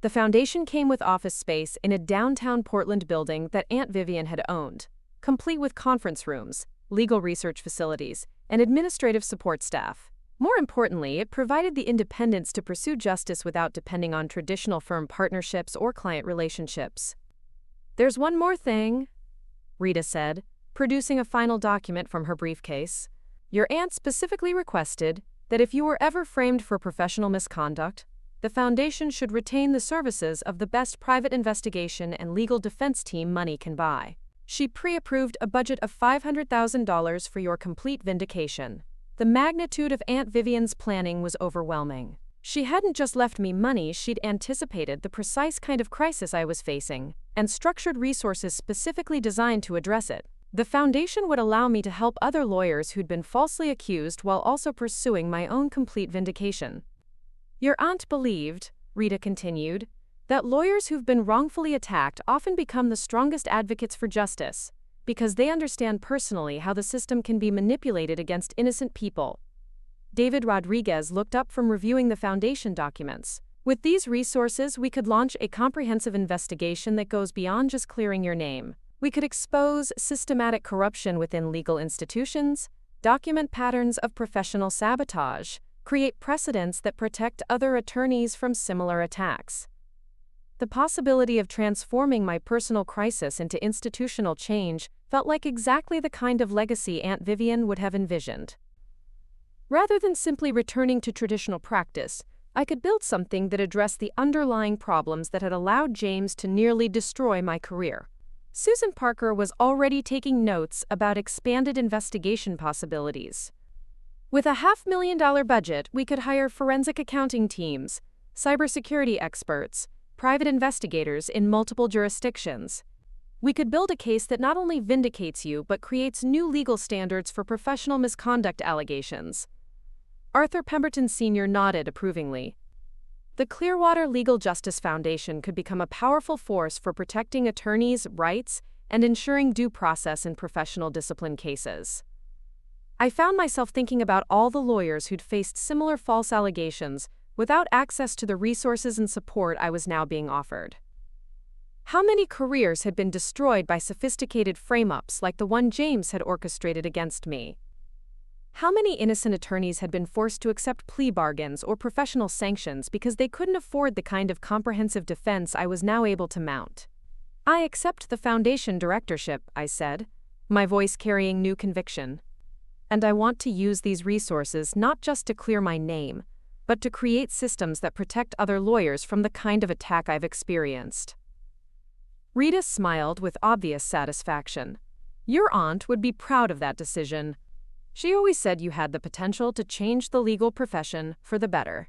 The foundation came with office space in a downtown Portland building that Aunt Vivian had owned, complete with conference rooms, legal research facilities, and administrative support staff. More importantly, it provided the independence to pursue justice without depending on traditional firm partnerships or client relationships. "There's one more thing," Rita said, producing a final document from her briefcase. "Your aunt specifically requested that if you were ever framed for professional misconduct, the foundation should retain the services of the best private investigation and legal defense team money can buy. She pre-approved a budget of $500,000 for your complete vindication." The magnitude of Aunt Vivian's planning was overwhelming. She hadn't just left me money, she'd anticipated the precise kind of crisis I was facing and structured resources specifically designed to address it. The foundation would allow me to help other lawyers who'd been falsely accused while also pursuing my own complete vindication. "Your aunt believed," Rita continued, "that lawyers who've been wrongfully attacked often become the strongest advocates for justice, because they understand personally how the system can be manipulated against innocent people." David Rodriguez looked up from reviewing the foundation documents. "With these resources, we could launch a comprehensive investigation that goes beyond just clearing your name. We could expose systematic corruption within legal institutions, document patterns of professional sabotage, create precedents that protect other attorneys from similar attacks." The possibility of transforming my personal crisis into institutional change felt like exactly the kind of legacy Aunt Vivian would have envisioned. Rather than simply returning to traditional practice, I could build something that addressed the underlying problems that had allowed James to nearly destroy my career. Susan Parker was already taking notes about expanded investigation possibilities. With a $500,000 budget, we could hire forensic accounting teams, cybersecurity experts, private investigators in multiple jurisdictions. We could build a case that not only vindicates you but creates new legal standards for professional misconduct allegations. Arthur Pemberton Sr. nodded approvingly. The Clearwater Legal Justice Foundation could become a powerful force for protecting attorneys' rights and ensuring due process in professional discipline cases. I found myself thinking about all the lawyers who'd faced similar false allegations without access to the resources and support I was now being offered. How many careers had been destroyed by sophisticated frame-ups like the one James had orchestrated against me? How many innocent attorneys had been forced to accept plea bargains or professional sanctions because they couldn't afford the kind of comprehensive defense I was now able to mount? "I accept the foundation directorship," I said, my voice carrying new conviction. "And I want to use these resources not just to clear my name, but to create systems that protect other lawyers from the kind of attack I've experienced." Rita smiled with obvious satisfaction. "Your aunt would be proud of that decision. She always said you had the potential to change the legal profession for the better."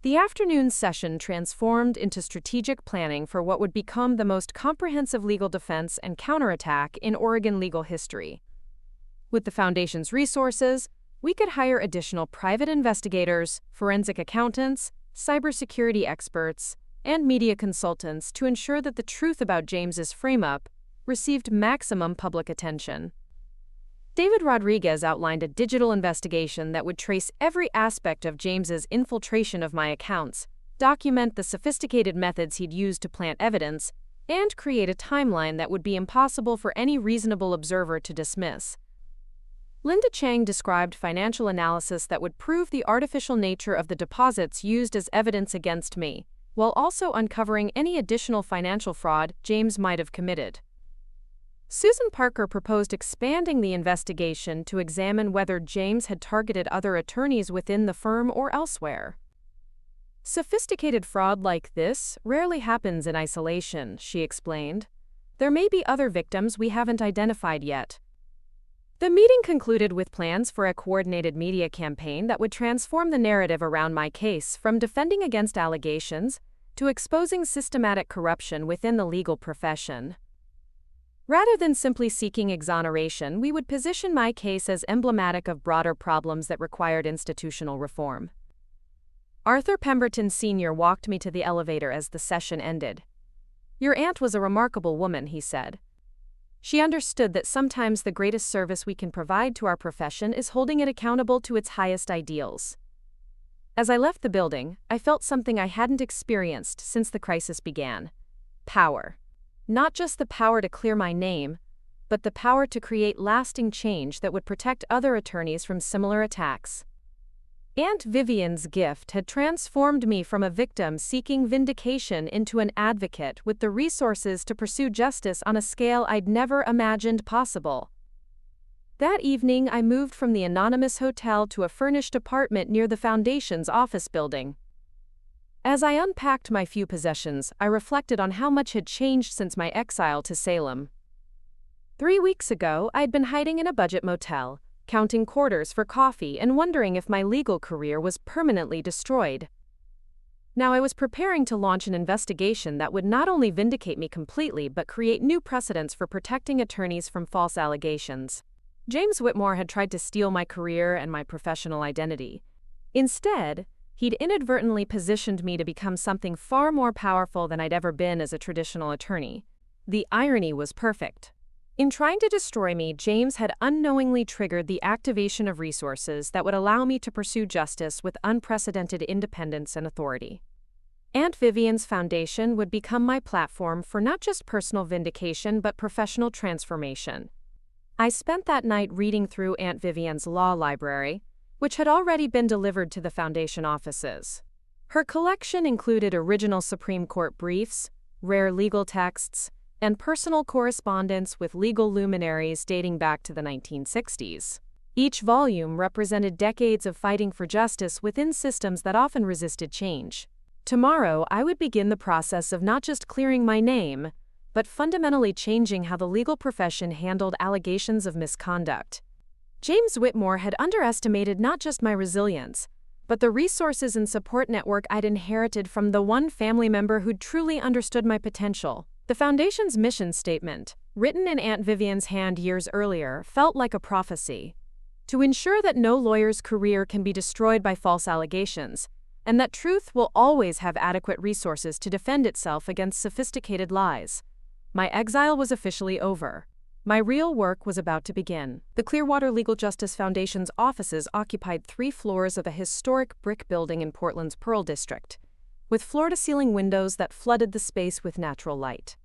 The afternoon session transformed into strategic planning for what would become the most comprehensive legal defense and counterattack in Oregon legal history. With the foundation's resources, we could hire additional private investigators, forensic accountants, cybersecurity experts, and media consultants to ensure that the truth about James's frame-up received maximum public attention. David Rodriguez outlined a digital investigation that would trace every aspect of James's infiltration of my accounts, document the sophisticated methods he'd used to plant evidence, and create a timeline that would be impossible for any reasonable observer to dismiss. Linda Chang described financial analysis that would prove the artificial nature of the deposits used as evidence against me, while also uncovering any additional financial fraud James might have committed. Susan Parker proposed expanding the investigation to examine whether James had targeted other attorneys within the firm or elsewhere. "Sophisticated fraud like this rarely happens in isolation," she explained. "There may be other victims we haven't identified yet." The meeting concluded with plans for a coordinated media campaign that would transform the narrative around my case from defending against allegations to exposing systematic corruption within the legal profession. Rather than simply seeking exoneration, we would position my case as emblematic of broader problems that required institutional reform. Arthur Pemberton Sr. walked me to the elevator as the session ended. "Your aunt was a remarkable woman," he said. She understood that sometimes the greatest service we can provide to our profession is holding it accountable to its highest ideals. As I left the building, I felt something I hadn't experienced since the crisis began. Power. Not just the power to clear my name, but the power to create lasting change that would protect other attorneys from similar attacks. Aunt Vivian's gift had transformed me from a victim seeking vindication into an advocate with the resources to pursue justice on a scale I'd never imagined possible. That evening, I moved from the anonymous hotel to a furnished apartment near the Foundation's office building. As I unpacked my few possessions, I reflected on how much had changed since my exile to Salem. 3 weeks ago, I'd been hiding in a budget motel, counting quarters for coffee and wondering if my legal career was permanently destroyed. Now I was preparing to launch an investigation that would not only vindicate me completely but create new precedents for protecting attorneys from false allegations. James Whitmore had tried to steal my career and my professional identity. Instead, he'd inadvertently positioned me to become something far more powerful than I'd ever been as a traditional attorney. The irony was perfect. In trying to destroy me, James had unknowingly triggered the activation of resources that would allow me to pursue justice with unprecedented independence and authority. Aunt Vivian's Foundation would become my platform for not just personal vindication but professional transformation. I spent that night reading through Aunt Vivian's law library, which had already been delivered to the Foundation offices. Her collection included original Supreme Court briefs, rare legal texts, and personal correspondence with legal luminaries dating back to the 1960s. Each volume represented decades of fighting for justice within systems that often resisted change. Tomorrow, I would begin the process of not just clearing my name, but fundamentally changing how the legal profession handled allegations of misconduct. James Whitmore had underestimated not just my resilience, but the resources and support network I'd inherited from the one family member who'd truly understood my potential. The Foundation's mission statement, written in Aunt Vivian's hand years earlier, felt like a prophecy. To ensure that no lawyer's career can be destroyed by false allegations, and that truth will always have adequate resources to defend itself against sophisticated lies. My exile was officially over. My real work was about to begin. The Clearwater Legal Justice Foundation's offices occupied 3 floors of a historic brick building in Portland's Pearl District, with floor-to-ceiling windows that flooded the space with natural light.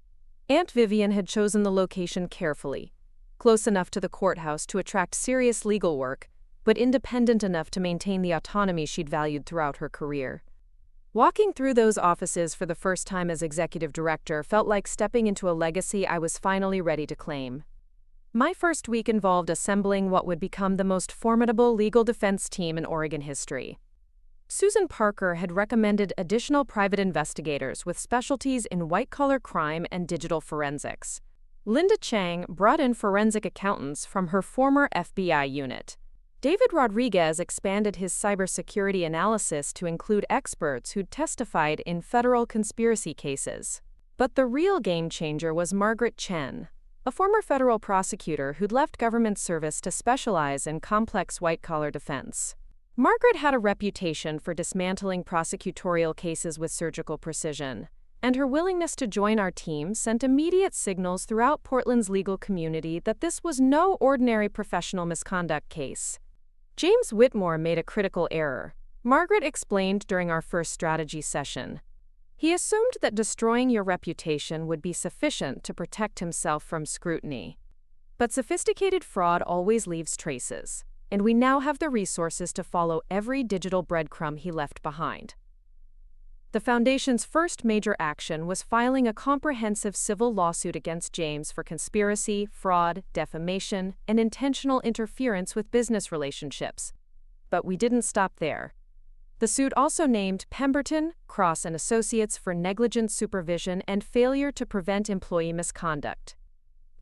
Aunt Vivian had chosen the location carefully, close enough to the courthouse to attract serious legal work, but independent enough to maintain the autonomy she'd valued throughout her career. Walking through those offices for the first time as executive director felt like stepping into a legacy I was finally ready to claim. My first week involved assembling what would become the most formidable legal defense team in Oregon history. Susan Parker had recommended additional private investigators with specialties in white-collar crime and digital forensics. Linda Chang brought in forensic accountants from her former FBI unit. David Rodriguez expanded his cybersecurity analysis to include experts who'd testified in federal conspiracy cases. But the real game-changer was Margaret Chen, a former federal prosecutor who'd left government service to specialize in complex white-collar defense. Margaret had a reputation for dismantling prosecutorial cases with surgical precision, and her willingness to join our team sent immediate signals throughout Portland's legal community that this was no ordinary professional misconduct case. James Whitmore made a critical error, Margaret explained during our first strategy session. He assumed that destroying your reputation would be sufficient to protect himself from scrutiny. But sophisticated fraud always leaves traces, and we now have the resources to follow every digital breadcrumb he left behind. The Foundation's first major action was filing a comprehensive civil lawsuit against James for conspiracy, fraud, defamation, and intentional interference with business relationships. But we didn't stop there. The suit also named Pemberton, Cross & Associates for negligent supervision and failure to prevent employee misconduct.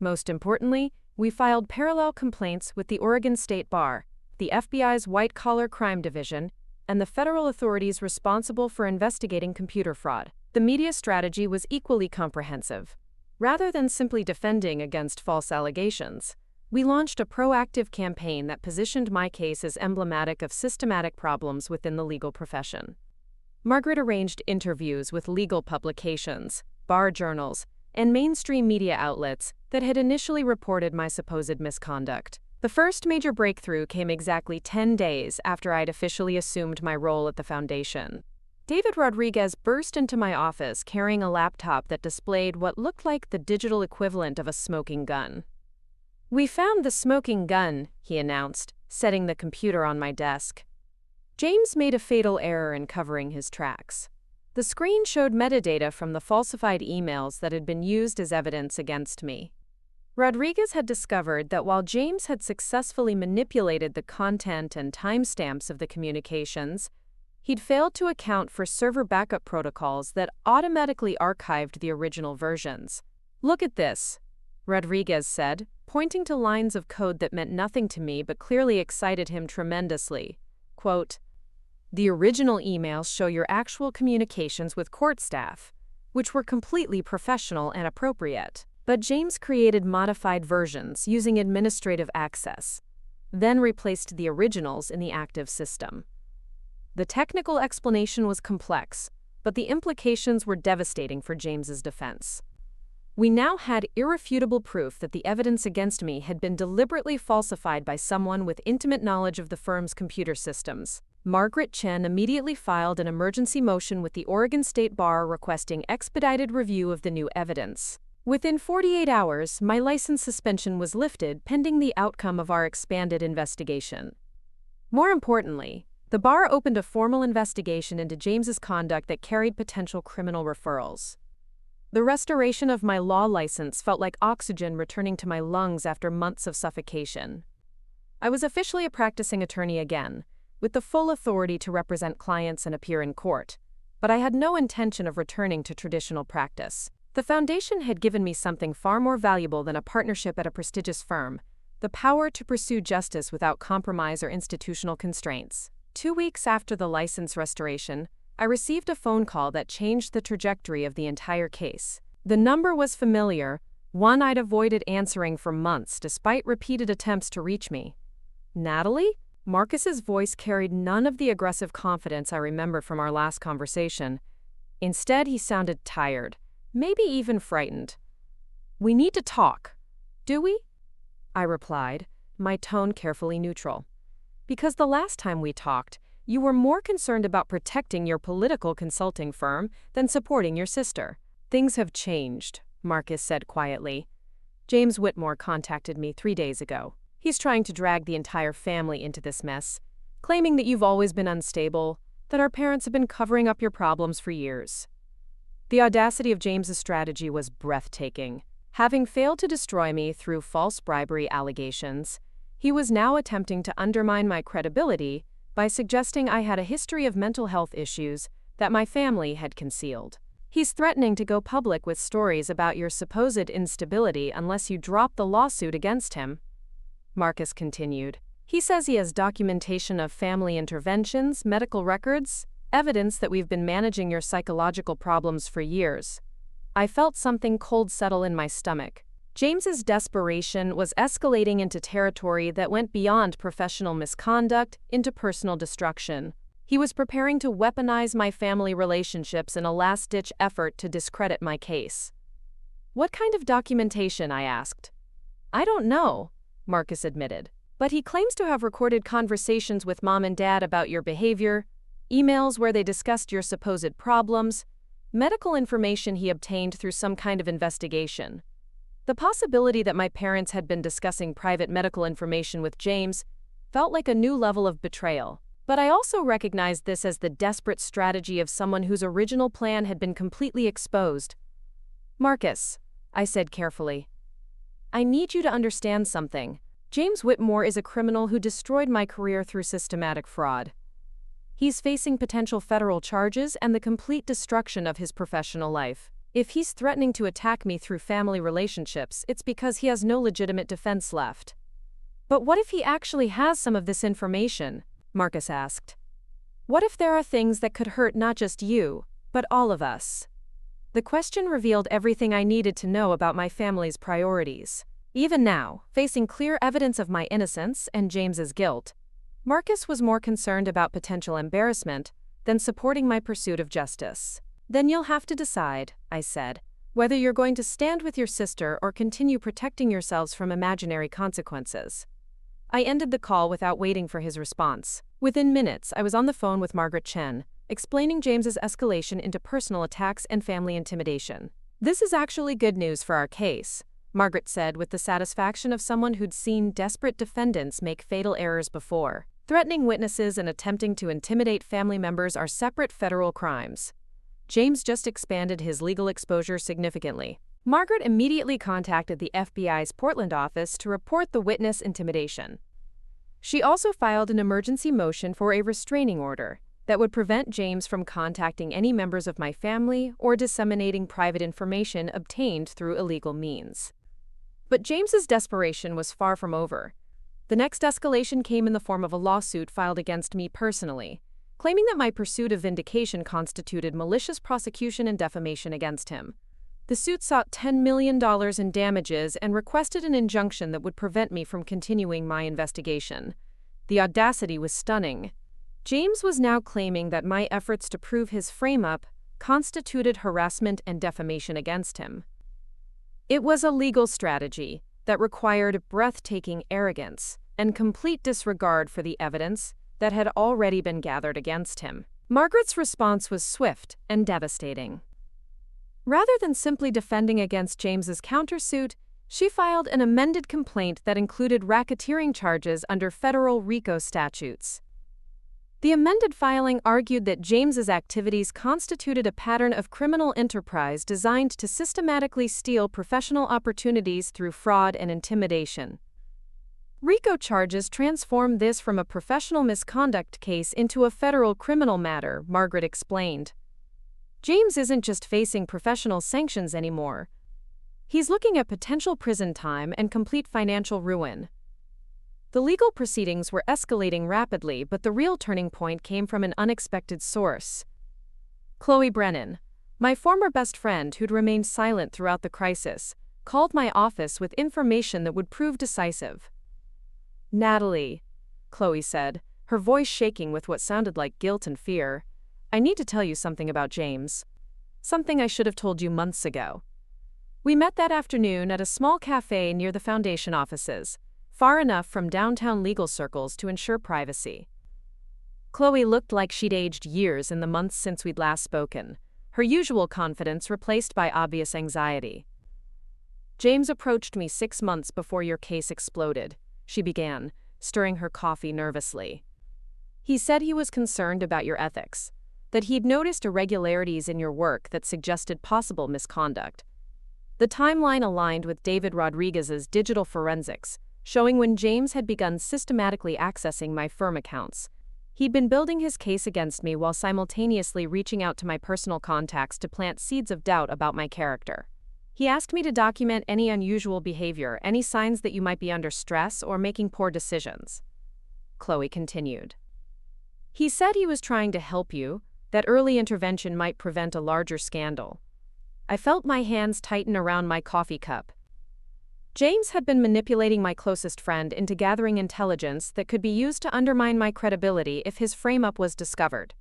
Most importantly, we filed parallel complaints with the Oregon State Bar, the FBI's White-Collar Crime Division, and the federal authorities responsible for investigating computer fraud. The media strategy was equally comprehensive. Rather than simply defending against false allegations, we launched a proactive campaign that positioned my case as emblematic of systematic problems within the legal profession. Margaret arranged interviews with legal publications, bar journals, and mainstream media outlets that had initially reported my supposed misconduct. The first major breakthrough came exactly 10 days after I'd officially assumed my role at the foundation. David Rodriguez burst into my office carrying a laptop that displayed what looked like the digital equivalent of a smoking gun. "We found the smoking gun," he announced, setting the computer on my desk. James made a fatal error in covering his tracks. The screen showed metadata from the falsified emails that had been used as evidence against me. Rodriguez had discovered that while James had successfully manipulated the content and timestamps of the communications, he'd failed to account for server backup protocols that automatically archived the original versions. "Look at this," Rodriguez said, pointing to lines of code that meant nothing to me but clearly excited him tremendously. Quote, "The original emails show your actual communications with court staff, which were completely professional and appropriate. But James created modified versions using administrative access, then replaced the originals in the active system. The technical explanation was complex, but the implications were devastating for James's defense. We now had irrefutable proof that the evidence against me had been deliberately falsified by someone with intimate knowledge of the firm's computer systems. Margaret Chen immediately filed an emergency motion with the Oregon State Bar requesting expedited review of the new evidence. Within 48 hours, my license suspension was lifted pending the outcome of our expanded investigation. More importantly, the bar opened a formal investigation into James's conduct that carried potential criminal referrals. The restoration of my law license felt like oxygen returning to my lungs after months of suffocation. I was officially a practicing attorney again, with the full authority to represent clients and appear in court, but I had no intention of returning to traditional practice. The foundation had given me something far more valuable than a partnership at a prestigious firm: the power to pursue justice without compromise or institutional constraints. 2 weeks after the license restoration, I received a phone call that changed the trajectory of the entire case. The number was familiar, one I'd avoided answering for months despite repeated attempts to reach me. "Natalie?" Marcus's voice carried none of the aggressive confidence I remembered from our last conversation. Instead, he sounded tired, maybe even frightened. "We need to talk." "Do we?" I replied, my tone carefully neutral. "Because the last time we talked, you were more concerned about protecting your political consulting firm than supporting your sister." "Things have changed," Marcus said quietly. "James Whitmore contacted me 3 days ago. He's trying to drag the entire family into this mess, claiming that you've always been unstable, that our parents have been covering up your problems for years." The audacity of James's strategy was breathtaking. Having failed to destroy me through false bribery allegations, he was now attempting to undermine my credibility by suggesting I had a history of mental health issues that my family had concealed. "He's threatening to go public with stories about your supposed instability unless you drop the lawsuit against him," Marcus continued. "He says he has documentation of family interventions, medical records, evidence that we've been managing your psychological problems for years." I felt something cold settle in my stomach. James's desperation was escalating into territory that went beyond professional misconduct into personal destruction. He was preparing to weaponize my family relationships in a last-ditch effort to discredit my case. "What kind of documentation?" I asked. "I don't know," Marcus admitted. "But he claims to have recorded conversations with Mom and Dad about your behavior, emails where they discussed your supposed problems, medical information he obtained through some kind of investigation." The possibility that my parents had been discussing private medical information with James felt like a new level of betrayal. But I also recognized this as the desperate strategy of someone whose original plan had been completely exposed. "Marcus," I said carefully, "I need you to understand something. James Whitmore is a criminal who destroyed my career through systematic fraud. He's facing potential federal charges and the complete destruction of his professional life. If he's threatening to attack me through family relationships, it's because he has no legitimate defense left." "But what if he actually has some of this information?" Marcus asked. "What if there are things that could hurt not just you, but all of us?" The question revealed everything I needed to know about my family's priorities. Even now, facing clear evidence of my innocence and James's guilt, Marcus was more concerned about potential embarrassment than supporting my pursuit of justice. "Then you'll have to decide," I said, whether you're going to stand with your sister or continue protecting yourselves from imaginary consequences. I ended the call without waiting for his response. Within minutes, I was on the phone with Margaret Chen, explaining James's escalation into personal attacks and family intimidation. "This is actually good news for our case," Margaret said with the satisfaction of someone who'd seen desperate defendants make fatal errors before. "Threatening witnesses and attempting to intimidate family members are separate federal crimes. James just expanded his legal exposure significantly." Margaret immediately contacted the FBI's Portland office to report the witness intimidation. She also filed an emergency motion for a restraining order that would prevent James from contacting any members of my family or disseminating private information obtained through illegal means. But James's desperation was far from over. The next escalation came in the form of a lawsuit filed against me personally, claiming that my pursuit of vindication constituted malicious prosecution and defamation against him. The suit sought $10 million in damages and requested an injunction that would prevent me from continuing my investigation. The audacity was stunning. James was now claiming that my efforts to prove his frame-up constituted harassment and defamation against him. It was a legal strategy that required breathtaking arrogance and complete disregard for the evidence that had already been gathered against him. Margaret's response was swift and devastating. Rather than simply defending against James's countersuit, she filed an amended complaint that included racketeering charges under federal RICO statutes. The amended filing argued that James's activities constituted a pattern of criminal enterprise designed to systematically steal professional opportunities through fraud and intimidation. RICO charges transformed this from a professional misconduct case into a federal criminal matter, Margaret explained. James isn't just facing professional sanctions anymore. He's looking at potential prison time and complete financial ruin. The legal proceedings were escalating rapidly, but the real turning point came from an unexpected source. Chloe Brennan, my former best friend who'd remained silent throughout the crisis, called my office with information that would prove decisive. "Natalie," Chloe said, her voice shaking with what sounded like guilt and fear, "I need to tell you something about James. Something I should have told you months ago. We met that afternoon at a small cafe near the foundation offices, far enough from downtown legal circles to ensure privacy." Chloe looked like she'd aged years in the months since we'd last spoken, her usual confidence replaced by obvious anxiety. "James approached me 6 months before your case exploded," she began, stirring her coffee nervously. "He said he was concerned about your ethics, that he'd noticed irregularities in your work that suggested possible misconduct. The timeline aligned with David Rodriguez's digital forensics, showing when James had begun systematically accessing my firm accounts. He'd been building his case against me while simultaneously reaching out to my personal contacts to plant seeds of doubt about my character. He asked me to document any unusual behavior, any signs that you might be under stress or making poor decisions." Chloe continued. "He said he was trying to help you, that early intervention might prevent a larger scandal." I felt my hands tighten around my coffee cup. James had been manipulating my closest friend into gathering intelligence that could be used to undermine my credibility if his frame-up was discovered.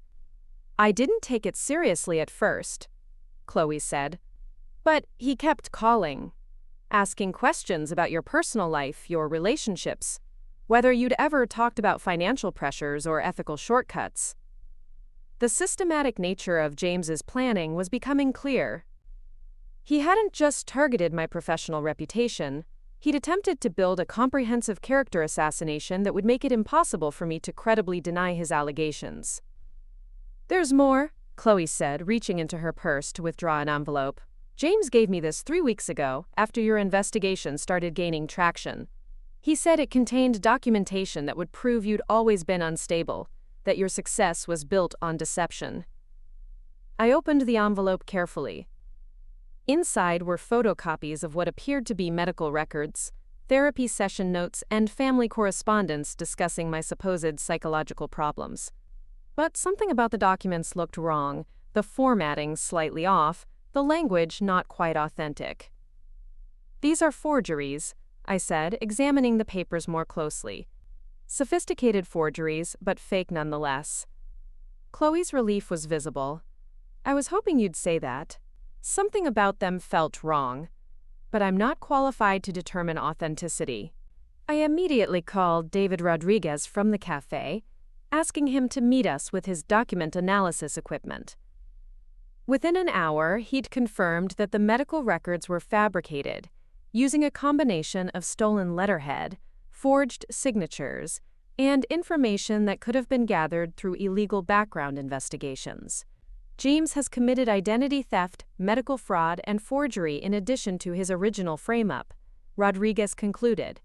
"I didn't take it seriously at first," Chloe said. "But he kept calling, asking questions about your personal life, your relationships, whether you'd ever talked about financial pressures or ethical shortcuts." The systematic nature of James's planning was becoming clear. He hadn't just targeted my professional reputation, he'd attempted to build a comprehensive character assassination that would make it impossible for me to credibly deny his allegations. "There's more," Chloe said, reaching into her purse to withdraw an envelope. "James gave me this 3 weeks ago, after your investigation started gaining traction. He said it contained documentation that would prove you'd always been unstable, that your success was built on deception." I opened the envelope carefully. Inside were photocopies of what appeared to be medical records, therapy session notes, and family correspondence discussing my supposed psychological problems. But something about the documents looked wrong, the formatting slightly off, the language not quite authentic. "These are forgeries," I said, examining the papers more closely. "Sophisticated forgeries, but fake nonetheless." Chloe's relief was visible. "I was hoping you'd say that. Something about them felt wrong, but I'm not qualified to determine authenticity. I immediately called David Rodriguez from the cafe, asking him to meet us with his document analysis equipment. Within an hour, he'd confirmed that the medical records were fabricated, using a combination of stolen letterhead, forged signatures, and information that could have been gathered through illegal background investigations. James has committed identity theft, medical fraud, and forgery in addition to his original frame-up, Rodriguez concluded.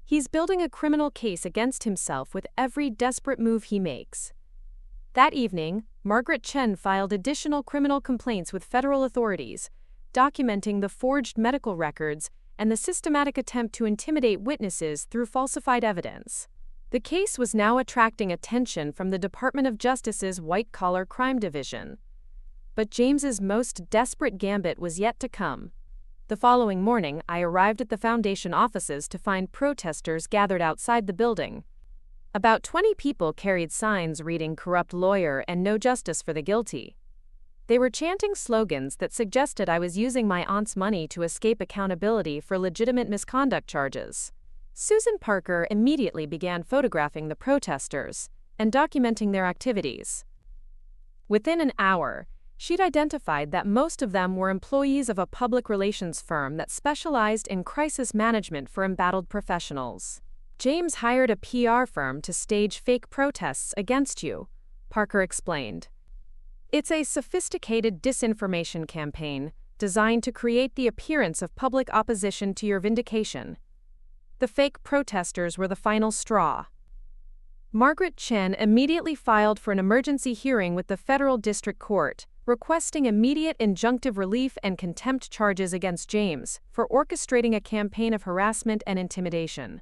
He's building a criminal case against himself with every desperate move he makes. That evening, Margaret Chen filed additional criminal complaints with federal authorities, documenting the forged medical records and the systematic attempt to intimidate witnesses through falsified evidence. The case was now attracting attention from the Department of Justice's White-Collar Crime Division. But James's most desperate gambit was yet to come. The following morning, I arrived at the foundation offices to find protesters gathered outside the building. About 20 people carried signs reading "Corrupt Lawyer" and "No Justice for the Guilty." They were chanting slogans that suggested I was using my aunt's money to escape accountability for legitimate misconduct charges. Susan Parker immediately began photographing the protesters and documenting their activities. Within an hour, she'd identified that most of them were employees of a public relations firm that specialized in crisis management for embattled professionals. James hired a PR firm to stage fake protests against you, Parker explained. It's a sophisticated disinformation campaign designed to create the appearance of public opposition to your vindication. The fake protesters were the final straw. Margaret Chen immediately filed for an emergency hearing with the federal district court, requesting immediate injunctive relief and contempt charges against James for orchestrating a campaign of harassment and intimidation.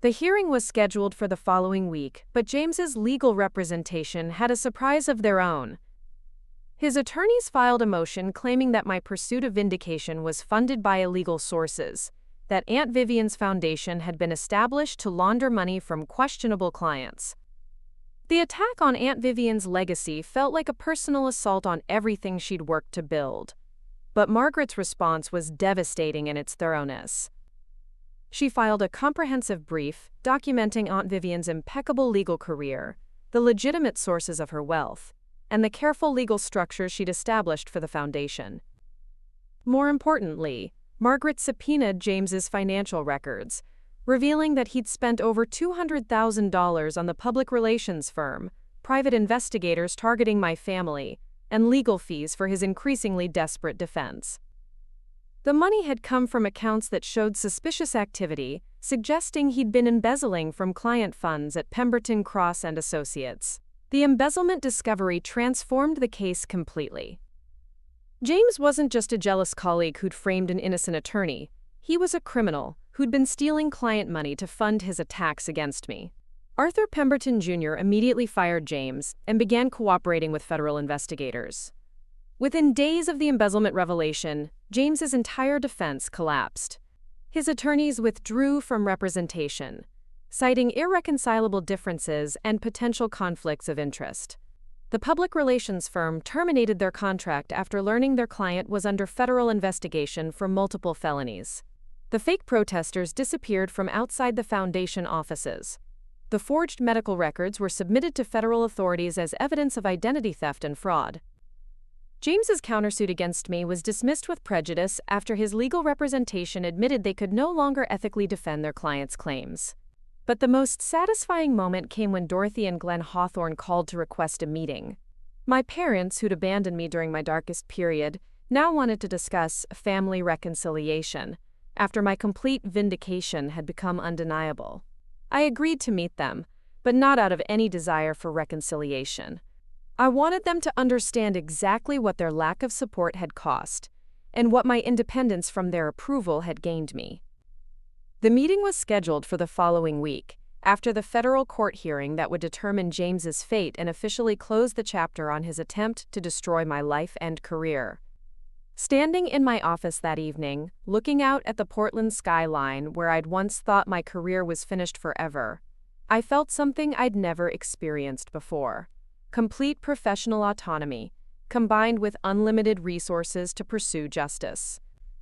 The hearing was scheduled for the following week, but James's legal representation had a surprise of their own. His attorneys filed a motion claiming that my pursuit of vindication was funded by illegal sources, that Aunt Vivian's foundation had been established to launder money from questionable clients. The attack on Aunt Vivian's legacy felt like a personal assault on everything she'd worked to build. But Margaret's response was devastating in its thoroughness. She filed a comprehensive brief documenting Aunt Vivian's impeccable legal career, the legitimate sources of her wealth, and the careful legal structures she'd established for the foundation. More importantly, Margaret subpoenaed James's financial records, revealing that he'd spent over $200,000 on the public relations firm, private investigators targeting my family, and legal fees for his increasingly desperate defense. The money had come from accounts that showed suspicious activity, suggesting he'd been embezzling from client funds at Pemberton Cross and Associates. The embezzlement discovery transformed the case completely. James wasn't just a jealous colleague who'd framed an innocent attorney. He was a criminal who'd been stealing client money to fund his attacks against me. Arthur Pemberton Jr. immediately fired James and began cooperating with federal investigators. Within days of the embezzlement revelation, James's entire defense collapsed. His attorneys withdrew from representation, citing irreconcilable differences and potential conflicts of interest. The public relations firm terminated their contract after learning their client was under federal investigation for multiple felonies. The fake protesters disappeared from outside the foundation offices. The forged medical records were submitted to federal authorities as evidence of identity theft and fraud. James's countersuit against me was dismissed with prejudice after his legal representation admitted they could no longer ethically defend their client's claims. But the most satisfying moment came when Dorothy and Glenn Hawthorne called to request a meeting. My parents, who'd abandoned me during my darkest period, now wanted to discuss family reconciliation, after my complete vindication had become undeniable. I agreed to meet them, but not out of any desire for reconciliation. I wanted them to understand exactly what their lack of support had cost, and what my independence from their approval had gained me. The meeting was scheduled for the following week, after the federal court hearing that would determine James's fate and officially close the chapter on his attempt to destroy my life and career. Standing in my office that evening, looking out at the Portland skyline where I'd once thought my career was finished forever, I felt something I'd never experienced before: complete professional autonomy, combined with unlimited resources to pursue justice.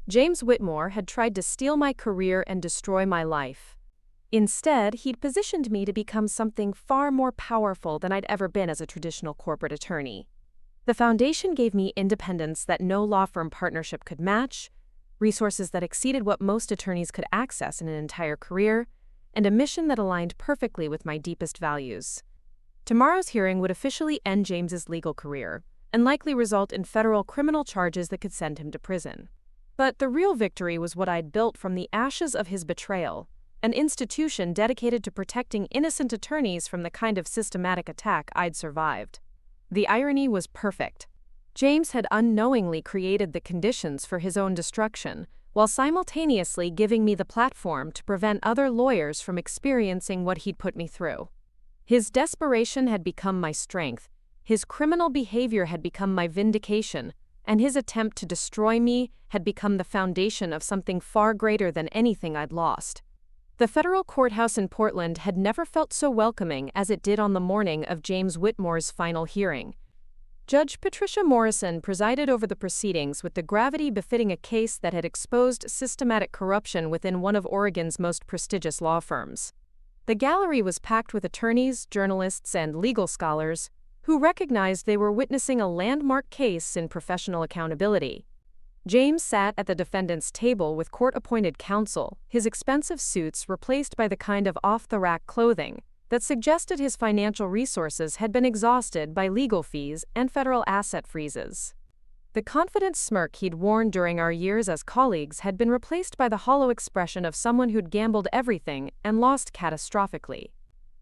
James Whitmore had tried to steal my career and destroy my life. Instead, he'd positioned me to become something far more powerful than I'd ever been as a traditional corporate attorney. The foundation gave me independence that no law firm partnership could match, resources that exceeded what most attorneys could access in an entire career, and a mission that aligned perfectly with my deepest values. Tomorrow's hearing would officially end James's legal career, and likely result in federal criminal charges that could send him to prison. But the real victory was what I'd built from the ashes of his betrayal, an institution dedicated to protecting innocent attorneys from the kind of systematic attack I'd survived. The irony was perfect. James had unknowingly created the conditions for his own destruction, while simultaneously giving me the platform to prevent other lawyers from experiencing what he'd put me through. His desperation had become my strength, his criminal behavior had become my vindication, and his attempt to destroy me had become the foundation of something far greater than anything I'd lost. The federal courthouse in Portland had never felt so welcoming as it did on the morning of James Whitmore's final hearing. Judge Patricia Morrison presided over the proceedings with the gravity befitting a case that had exposed systematic corruption within one of Oregon's most prestigious law firms. The gallery was packed with attorneys, journalists, and legal scholars who recognized they were witnessing a landmark case in professional accountability. James sat at the defendant's table with court-appointed counsel, his expensive suits replaced by the kind of off-the-rack clothing that suggested his financial resources had been exhausted by legal fees and federal asset freezes. The confident smirk he'd worn during our years as colleagues had been replaced by the hollow expression of someone who'd gambled everything and lost catastrophically.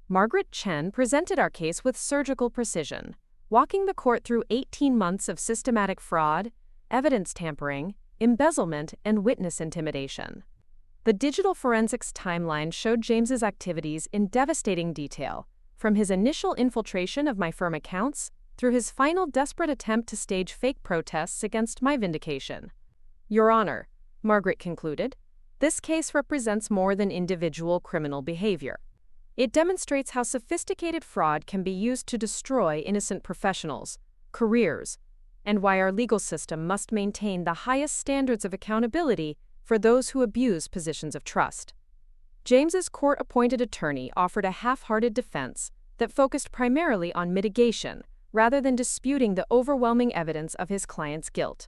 Margaret Chen presented our case with surgical precision, walking the court through 18 months of systematic fraud, evidence tampering, embezzlement, and witness intimidation. The digital forensics timeline showed James's activities in devastating detail, from his initial infiltration of my firm accounts through his final desperate attempt to stage fake protests against my vindication. Your Honor, Margaret concluded, this case represents more than individual criminal behavior. It demonstrates how sophisticated fraud can be used to destroy innocent professionals, careers, and why our legal system must maintain the highest standards of accountability for those who abuse positions of trust. James's court-appointed attorney offered a half-hearted defense that focused primarily on mitigation rather than disputing the overwhelming evidence of his client's guilt.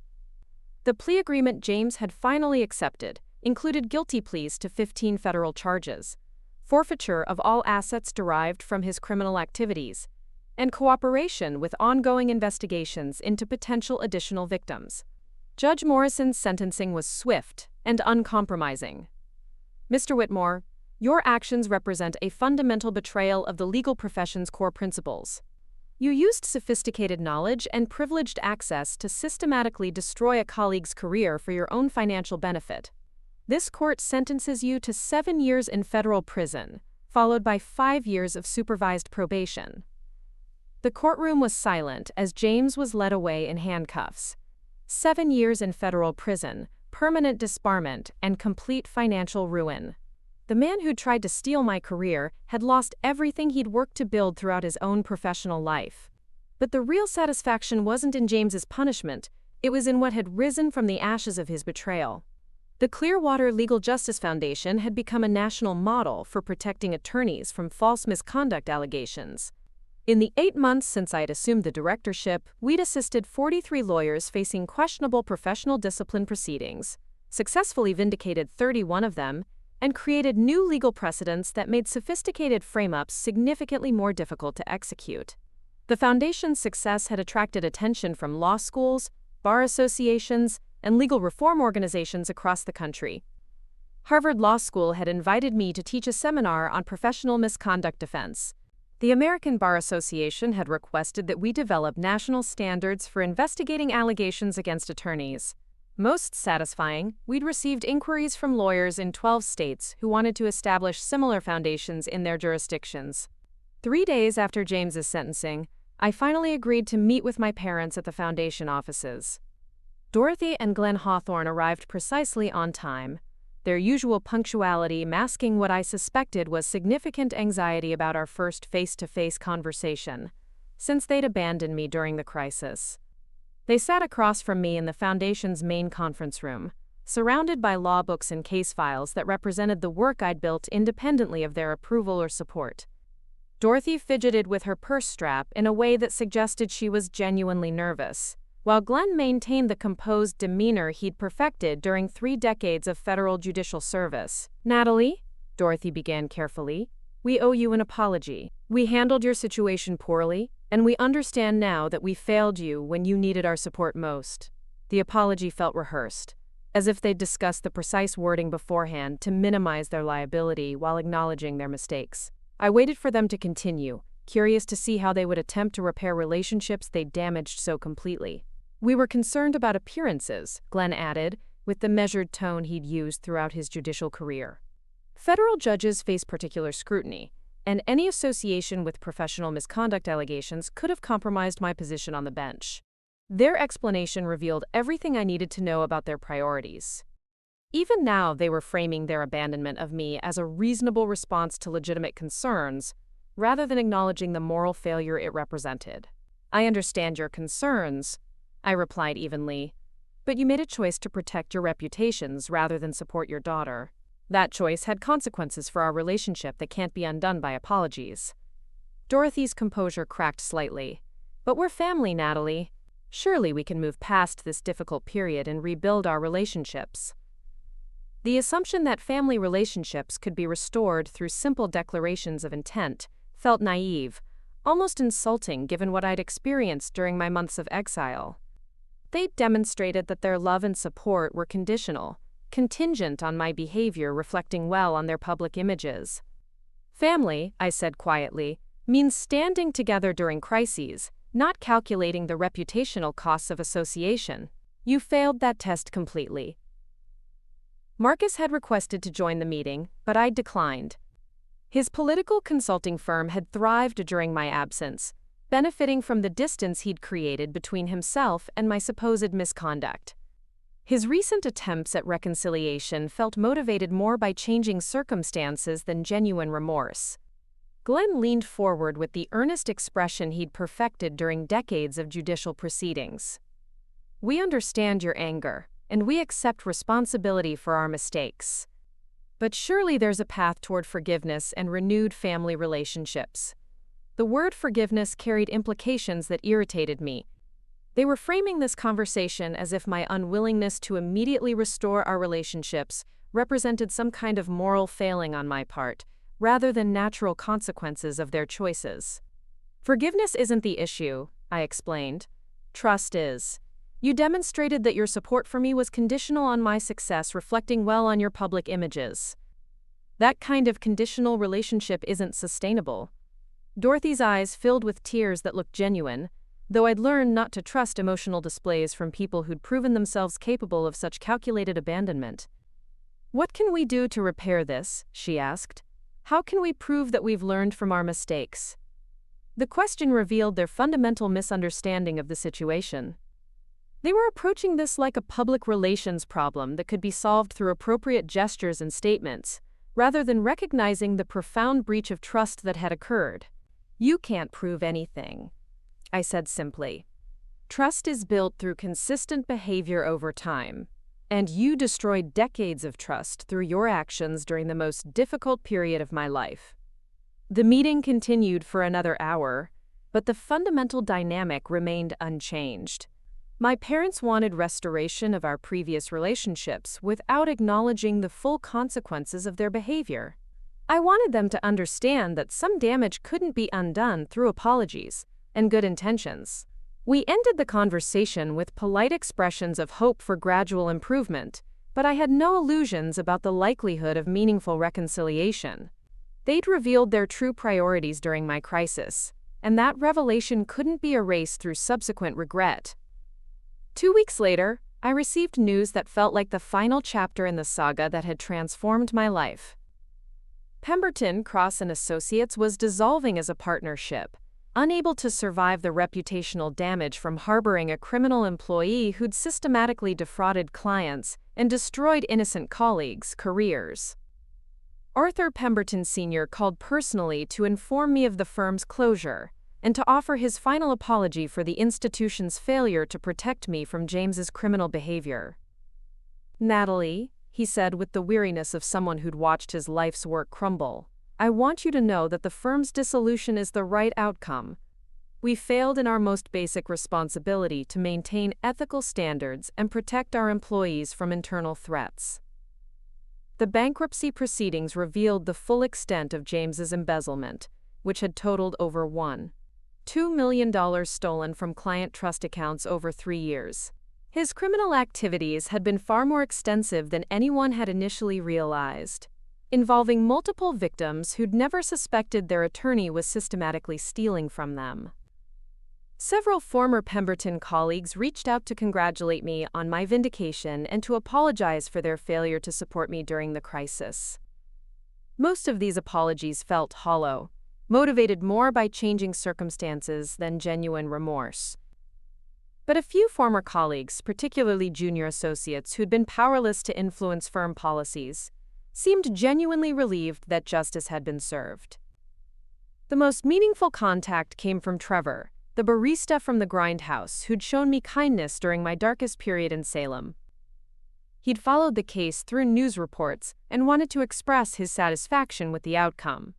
The plea agreement James had finally accepted included guilty pleas to 15 federal charges, forfeiture of all assets derived from his criminal activities, and cooperation with ongoing investigations into potential additional victims. Judge Morrison's sentencing was swift and uncompromising. Mr. Whitmore, your actions represent a fundamental betrayal of the legal profession's core principles. You used sophisticated knowledge and privileged access to systematically destroy a colleague's career for your own financial benefit. This court sentences you to 7 years in federal prison, followed by 5 years of supervised probation. The courtroom was silent as James was led away in handcuffs. 7 years in federal prison, permanent disbarment, and complete financial ruin. The man who tried to steal my career had lost everything he'd worked to build throughout his own professional life. But the real satisfaction wasn't in James's punishment, it was in what had risen from the ashes of his betrayal. The Clearwater Legal Justice Foundation had become a national model for protecting attorneys from false misconduct allegations. In the 8 months since I'd assumed the directorship, we'd assisted 43 lawyers facing questionable professional discipline proceedings, successfully vindicated 31 of them, and created new legal precedents that made sophisticated frame-ups significantly more difficult to execute. The foundation's success had attracted attention from law schools, bar associations, and legal reform organizations across the country. Harvard Law School had invited me to teach a seminar on professional misconduct defense. The American Bar Association had requested that we develop national standards for investigating allegations against attorneys. Most satisfying, we'd received inquiries from lawyers in 12 states who wanted to establish similar foundations in their jurisdictions. 3 days after James's sentencing, I finally agreed to meet with my parents at the foundation offices. Dorothy and Glenn Hawthorne arrived precisely on time, their usual punctuality masking what I suspected was significant anxiety about our first face-to-face conversation, since they'd abandoned me during the crisis. They sat across from me in the Foundation's main conference room, surrounded by law books and case files that represented the work I'd built independently of their approval or support. Dorothy fidgeted with her purse strap in a way that suggested she was genuinely nervous, while Glenn maintained the composed demeanor he'd perfected during 3 decades of federal judicial service. "Natalie," Dorothy began carefully, "we owe you an apology. We handled your situation poorly, and we understand now that we failed you when you needed our support most." The apology felt rehearsed, as if they'd discussed the precise wording beforehand to minimize their liability while acknowledging their mistakes. I waited for them to continue, curious to see how they would attempt to repair relationships they'd damaged so completely. "We were concerned about appearances," Glenn added, with the measured tone he'd used throughout his judicial career. "Federal judges face particular scrutiny, and any association with professional misconduct allegations could have compromised my position on the bench." Their explanation revealed everything I needed to know about their priorities. Even now, they were framing their abandonment of me as a reasonable response to legitimate concerns, rather than acknowledging the moral failure it represented. "I understand your concerns," I replied evenly, "but you made a choice to protect your reputations rather than support your daughter. That choice had consequences for our relationship that can't be undone by apologies." Dorothy's composure cracked slightly. "But we're family, Natalie. Surely we can move past this difficult period and rebuild our relationships." The assumption that family relationships could be restored through simple declarations of intent felt naive, almost insulting given what I'd experienced during my months of exile. They demonstrated that their love and support were conditional, contingent on my behavior reflecting well on their public images. "Family," I said quietly, "means standing together during crises, not calculating the reputational costs of association. You failed that test completely." Marcus had requested to join the meeting, but I declined. His political consulting firm had thrived during my absence, benefiting from the distance he'd created between himself and my supposed misconduct. His recent attempts at reconciliation felt motivated more by changing circumstances than genuine remorse. Glenn leaned forward with the earnest expression he'd perfected during decades of judicial proceedings. "We understand your anger, and we accept responsibility for our mistakes. But surely there's a path toward forgiveness and renewed family relationships." The word forgiveness carried implications that irritated me. They were framing this conversation as if my unwillingness to immediately restore our relationships represented some kind of moral failing on my part, rather than natural consequences of their choices. "Forgiveness isn't the issue," I explained. "Trust is. You demonstrated that your support for me was conditional on my success reflecting well on your public images. That kind of conditional relationship isn't sustainable." Dorothy's eyes filled with tears that looked genuine, though I'd learned not to trust emotional displays from people who'd proven themselves capable of such calculated abandonment. "What can we do to repair this?" she asked. "How can we prove that we've learned from our mistakes?" The question revealed their fundamental misunderstanding of the situation. They were approaching this like a public relations problem that could be solved through appropriate gestures and statements, rather than recognizing the profound breach of trust that had occurred. "You can't prove anything," I said simply. "Trust is built through consistent behavior over time, and you destroyed decades of trust through your actions during the most difficult period of my life." The meeting continued for another hour, but the fundamental dynamic remained unchanged. My parents wanted restoration of our previous relationships without acknowledging the full consequences of their behavior. I wanted them to understand that some damage couldn't be undone through apologies and good intentions. We ended the conversation with polite expressions of hope for gradual improvement, but I had no illusions about the likelihood of meaningful reconciliation. They'd revealed their true priorities during my crisis, and that revelation couldn't be erased through subsequent regret. 2 weeks later, I received news that felt like the final chapter in the saga that had transformed my life. Pemberton, Cross & Associates was dissolving as a partnership, unable to survive the reputational damage from harboring a criminal employee who'd systematically defrauded clients and destroyed innocent colleagues' careers. Arthur Pemberton Sr. called personally to inform me of the firm's closure, and to offer his final apology for the institution's failure to protect me from James's criminal behavior. "Natalie," he said with the weariness of someone who'd watched his life's work crumble, "I want you to know that the firm's dissolution is the right outcome. We failed in our most basic responsibility to maintain ethical standards and protect our employees from internal threats." The bankruptcy proceedings revealed the full extent of James's embezzlement, which had totaled over $1.2 million stolen from client trust accounts over 3 years. His criminal activities had been far more extensive than anyone had initially realized, involving multiple victims who'd never suspected their attorney was systematically stealing from them. Several former Pemberton colleagues reached out to congratulate me on my vindication and to apologize for their failure to support me during the crisis. Most of these apologies felt hollow, motivated more by changing circumstances than genuine remorse. But a few former colleagues, particularly junior associates who'd been powerless to influence firm policies, seemed genuinely relieved that justice had been served. The most meaningful contact came from Trevor, the barista from the grindhouse who'd shown me kindness during my darkest period in Salem. He'd followed the case through news reports and wanted to express his satisfaction with the outcome.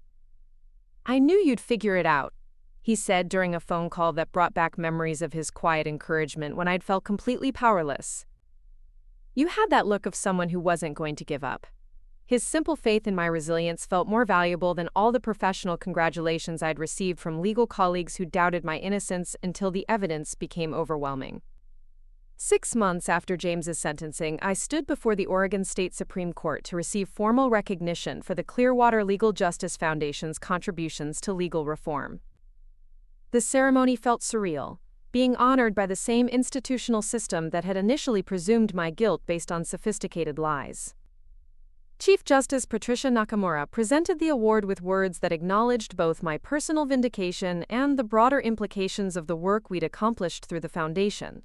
"I knew you'd figure it out," he said during a phone call that brought back memories of his quiet encouragement when I'd felt completely powerless. "You had that look of someone who wasn't going to give up." His simple faith in my resilience felt more valuable than all the professional congratulations I'd received from legal colleagues who doubted my innocence until the evidence became overwhelming. 6 months after James's sentencing, I stood before the Oregon State Supreme Court to receive formal recognition for the Clearwater Legal Justice Foundation's contributions to legal reform. The ceremony felt surreal, being honored by the same institutional system that had initially presumed my guilt based on sophisticated lies. Chief Justice Patricia Nakamura presented the award with words that acknowledged both my personal vindication and the broader implications of the work we'd accomplished through the foundation.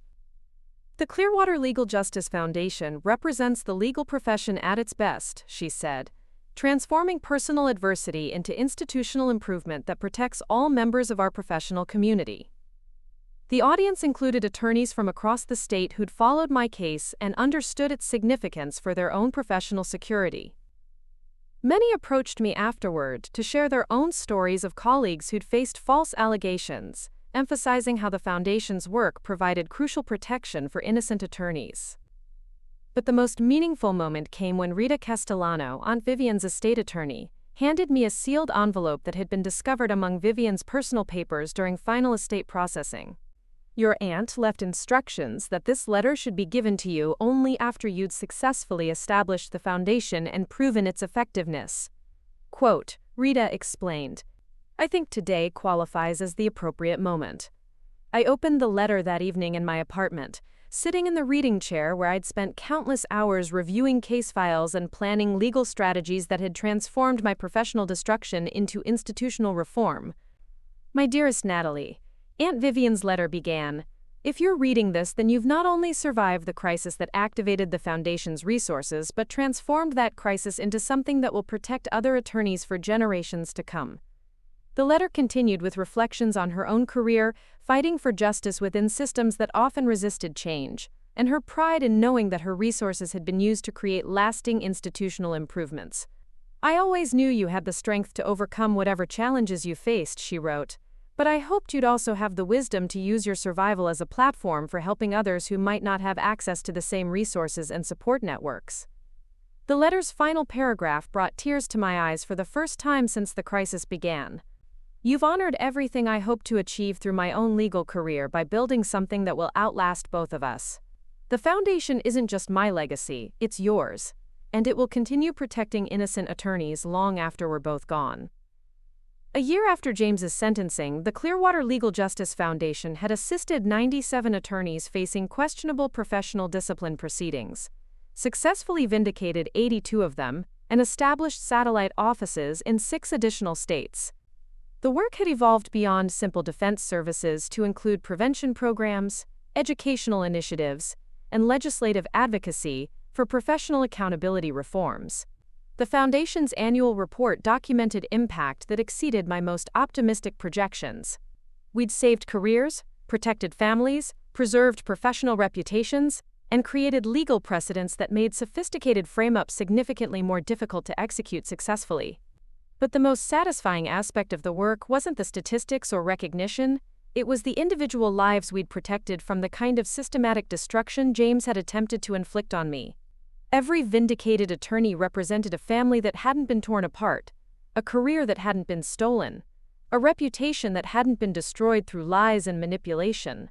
"The Clearwater Legal Justice Foundation represents the legal profession at its best," she said, "transforming personal adversity into institutional improvement that protects all members of our professional community." The audience included attorneys from across the state who'd followed my case and understood its significance for their own professional security. Many approached me afterward to share their own stories of colleagues who'd faced false allegations, emphasizing how the foundation's work provided crucial protection for innocent attorneys. But the most meaningful moment came when Rita Castellano, Aunt Vivian's estate attorney, handed me a sealed envelope that had been discovered among Vivian's personal papers during final estate processing. "Your aunt left instructions that this letter should be given to you only after you'd successfully established the foundation and proven its effectiveness." Quote, Rita explained, "I think today qualifies as the appropriate moment." I opened the letter that evening in my apartment, sitting in the reading chair where I'd spent countless hours reviewing case files and planning legal strategies that had transformed my professional destruction into institutional reform. "My dearest Natalie," Aunt Vivian's letter began, "if you're reading this, then you've not only survived the crisis that activated the Foundation's resources, but transformed that crisis into something that will protect other attorneys for generations to come." The letter continued with reflections on her own career, fighting for justice within systems that often resisted change, and her pride in knowing that her resources had been used to create lasting institutional improvements. "I always knew you had the strength to overcome whatever challenges you faced," she wrote. "But I hoped you'd also have the wisdom to use your survival as a platform for helping others who might not have access to the same resources and support networks." The letter's final paragraph brought tears to my eyes for the first time since the crisis began. "You've honored everything I hoped to achieve through my own legal career by building something that will outlast both of us. The foundation isn't just my legacy, it's yours, and it will continue protecting innocent attorneys long after we're both gone." A year after James's sentencing, the Clearwater Legal Justice Foundation had assisted 97 attorneys facing questionable professional discipline proceedings, successfully vindicated 82 of them, and established satellite offices in 6 additional states. The work had evolved beyond simple defense services to include prevention programs, educational initiatives, and legislative advocacy for professional accountability reforms. The Foundation's annual report documented impact that exceeded my most optimistic projections. We'd saved careers, protected families, preserved professional reputations, and created legal precedents that made sophisticated frame-ups significantly more difficult to execute successfully. But the most satisfying aspect of the work wasn't the statistics or recognition, it was the individual lives we'd protected from the kind of systematic destruction James had attempted to inflict on me. Every vindicated attorney represented a family that hadn't been torn apart, a career that hadn't been stolen, a reputation that hadn't been destroyed through lies and manipulation.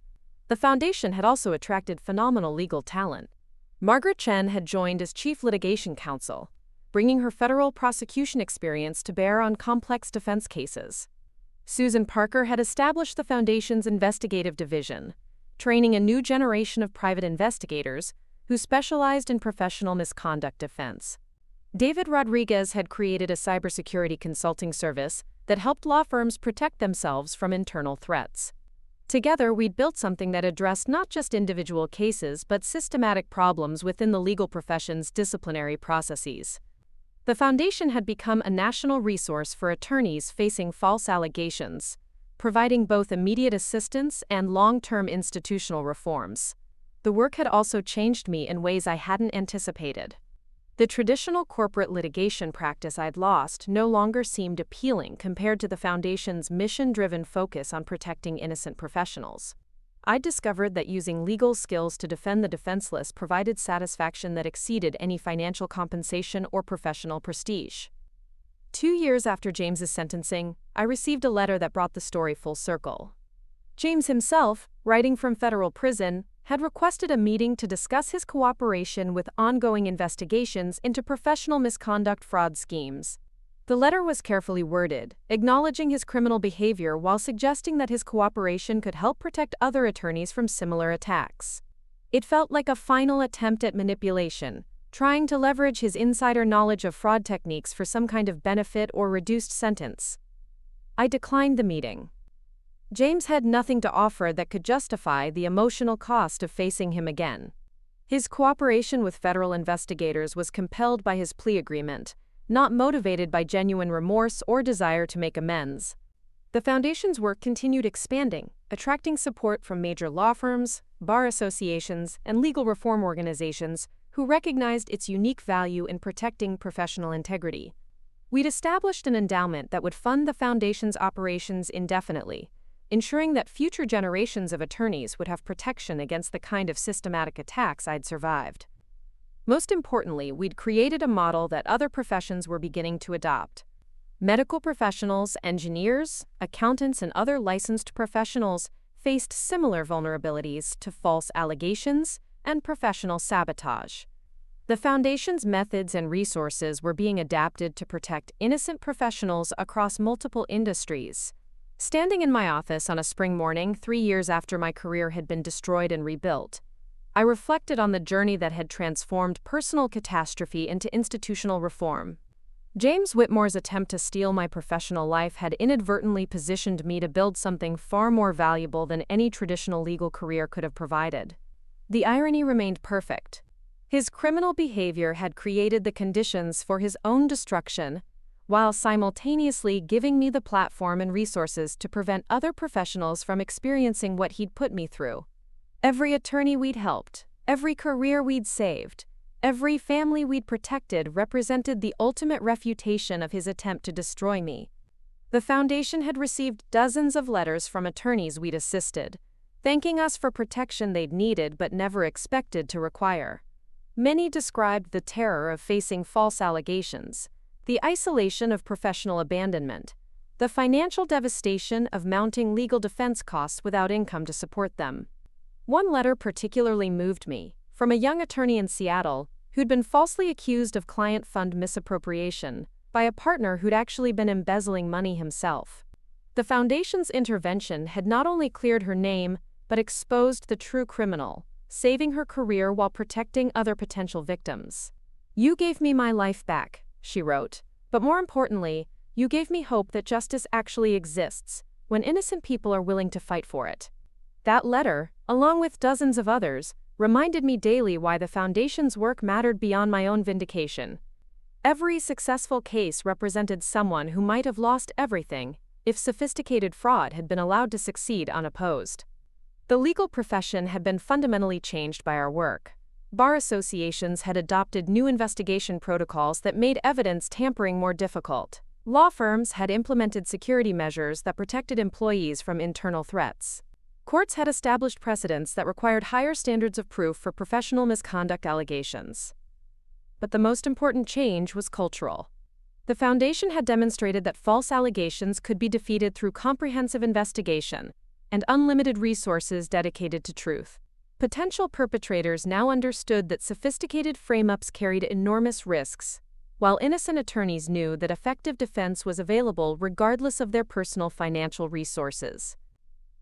The foundation had also attracted phenomenal legal talent. Margaret Chen had joined as chief litigation counsel, bringing her federal prosecution experience to bear on complex defense cases. Susan Parker had established the foundation's investigative division, training a new generation of private investigators who specialized in professional misconduct defense. David Rodriguez had created a cybersecurity consulting service that helped law firms protect themselves from internal threats. Together, we'd built something that addressed not just individual cases but systematic problems within the legal profession's disciplinary processes. The foundation had become a national resource for attorneys facing false allegations, providing both immediate assistance and long-term institutional reforms. The work had also changed me in ways I hadn't anticipated. The traditional corporate litigation practice I'd lost no longer seemed appealing compared to the foundation's mission-driven focus on protecting innocent professionals. I discovered that using legal skills to defend the defenseless provided satisfaction that exceeded any financial compensation or professional prestige. 2 years after James's sentencing, I received a letter that brought the story full circle. James himself, writing from federal prison, had requested a meeting to discuss his cooperation with ongoing investigations into professional misconduct fraud schemes. The letter was carefully worded, acknowledging his criminal behavior while suggesting that his cooperation could help protect other attorneys from similar attacks. It felt like a final attempt at manipulation, trying to leverage his insider knowledge of fraud techniques for some kind of benefit or reduced sentence. I declined the meeting. James had nothing to offer that could justify the emotional cost of facing him again. His cooperation with federal investigators was compelled by his plea agreement, not motivated by genuine remorse or desire to make amends. The foundation's work continued expanding, attracting support from major law firms, bar associations, and legal reform organizations who recognized its unique value in protecting professional integrity. We'd established an endowment that would fund the foundation's operations indefinitely, ensuring that future generations of attorneys would have protection against the kind of systematic attacks I'd survived. Most importantly, we'd created a model that other professions were beginning to adopt. Medical professionals, engineers, accountants, and other licensed professionals faced similar vulnerabilities to false allegations and professional sabotage. The foundation's methods and resources were being adapted to protect innocent professionals across multiple industries. Standing in my office on a spring morning 3 years after my career had been destroyed and rebuilt, I reflected on the journey that had transformed personal catastrophe into institutional reform. James Whitmore's attempt to steal my professional life had inadvertently positioned me to build something far more valuable than any traditional legal career could have provided. The irony remained perfect. His criminal behavior had created the conditions for his own destruction, while simultaneously giving me the platform and resources to prevent other professionals from experiencing what he'd put me through. Every attorney we'd helped, every career we'd saved, every family we'd protected represented the ultimate refutation of his attempt to destroy me. The foundation had received dozens of letters from attorneys we'd assisted, thanking us for protection they'd needed but never expected to require. Many described the terror of facing false allegations, the isolation of professional abandonment, the financial devastation of mounting legal defense costs without income to support them. One letter particularly moved me, from a young attorney in Seattle who'd been falsely accused of client fund misappropriation by a partner who'd actually been embezzling money himself. The foundation's intervention had not only cleared her name, but exposed the true criminal, saving her career while protecting other potential victims. "You gave me my life back," she wrote, "but more importantly, you gave me hope that justice actually exists when innocent people are willing to fight for it." That letter, along with dozens of others, reminded me daily why the foundation's work mattered beyond my own vindication. Every successful case represented someone who might have lost everything if sophisticated fraud had been allowed to succeed unopposed. The legal profession had been fundamentally changed by our work. Bar associations had adopted new investigation protocols that made evidence tampering more difficult. Law firms had implemented security measures that protected employees from internal threats. Courts had established precedents that required higher standards of proof for professional misconduct allegations. But the most important change was cultural. The foundation had demonstrated that false allegations could be defeated through comprehensive investigation and unlimited resources dedicated to truth. Potential perpetrators now understood that sophisticated frame-ups carried enormous risks, while innocent attorneys knew that effective defense was available regardless of their personal financial resources.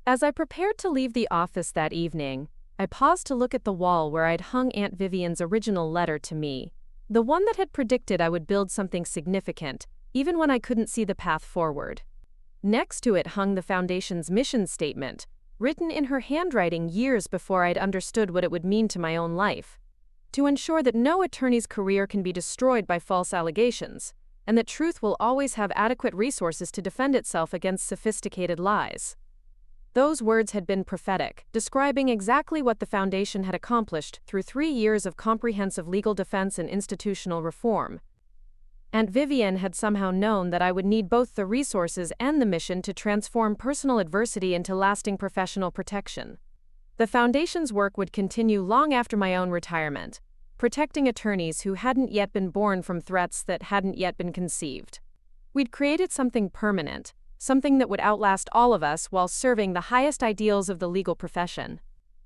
As I prepared to leave the office that evening, I paused to look at the wall where I'd hung Aunt Vivian's original letter to me, the one that had predicted I would build something significant, even when I couldn't see the path forward. Next to it hung the foundation's mission statement, written in her handwriting years before I'd understood what it would mean to my own life. To ensure that no attorney's career can be destroyed by false allegations, and that truth will always have adequate resources to defend itself against sophisticated lies. Those words had been prophetic, describing exactly what the foundation had accomplished through 3 years of comprehensive legal defense and institutional reform. Aunt Vivian had somehow known that I would need both the resources and the mission to transform personal adversity into lasting professional protection. The foundation's work would continue long after my own retirement, protecting attorneys who hadn't yet been born from threats that hadn't yet been conceived. We'd created something permanent, something that would outlast all of us while serving the highest ideals of the legal profession.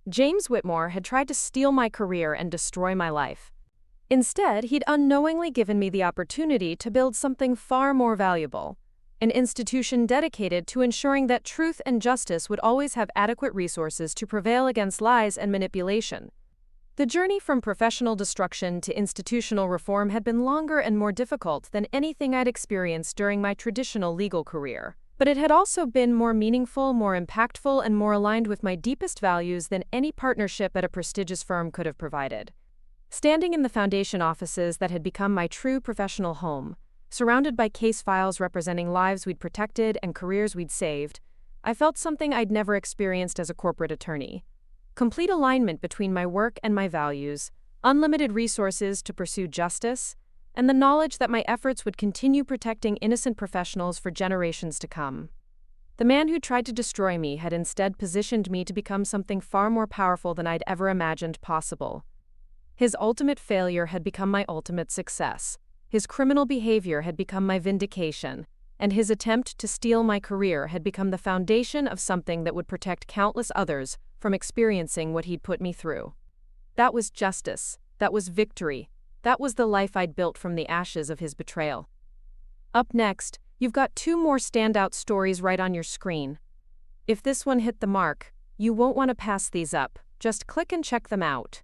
James Whitmore had tried to steal my career and destroy my life. Instead, he'd unknowingly given me the opportunity to build something far more valuable, an institution dedicated to ensuring that truth and justice would always have adequate resources to prevail against lies and manipulation. The journey from professional destruction to institutional reform had been longer and more difficult than anything I'd experienced during my traditional legal career. But it had also been more meaningful, more impactful, and more aligned with my deepest values than any partnership at a prestigious firm could have provided. Standing in the foundation offices that had become my true professional home, surrounded by case files representing lives we'd protected and careers we'd saved, I felt something I'd never experienced as a corporate attorney. Complete alignment between my work and my values, unlimited resources to pursue justice, and the knowledge that my efforts would continue protecting innocent professionals for generations to come. The man who tried to destroy me had instead positioned me to become something far more powerful than I'd ever imagined possible. His ultimate failure had become my ultimate success. His criminal behavior had become my vindication, and his attempt to steal my career had become the foundation of something that would protect countless others from experiencing what he'd put me through. That was justice. That was victory. That was the life I'd built from the ashes of his betrayal. Up next, you've got 2 more standout stories right on your screen. If this one hit the mark, you won't want to pass these up. Just click and check them out.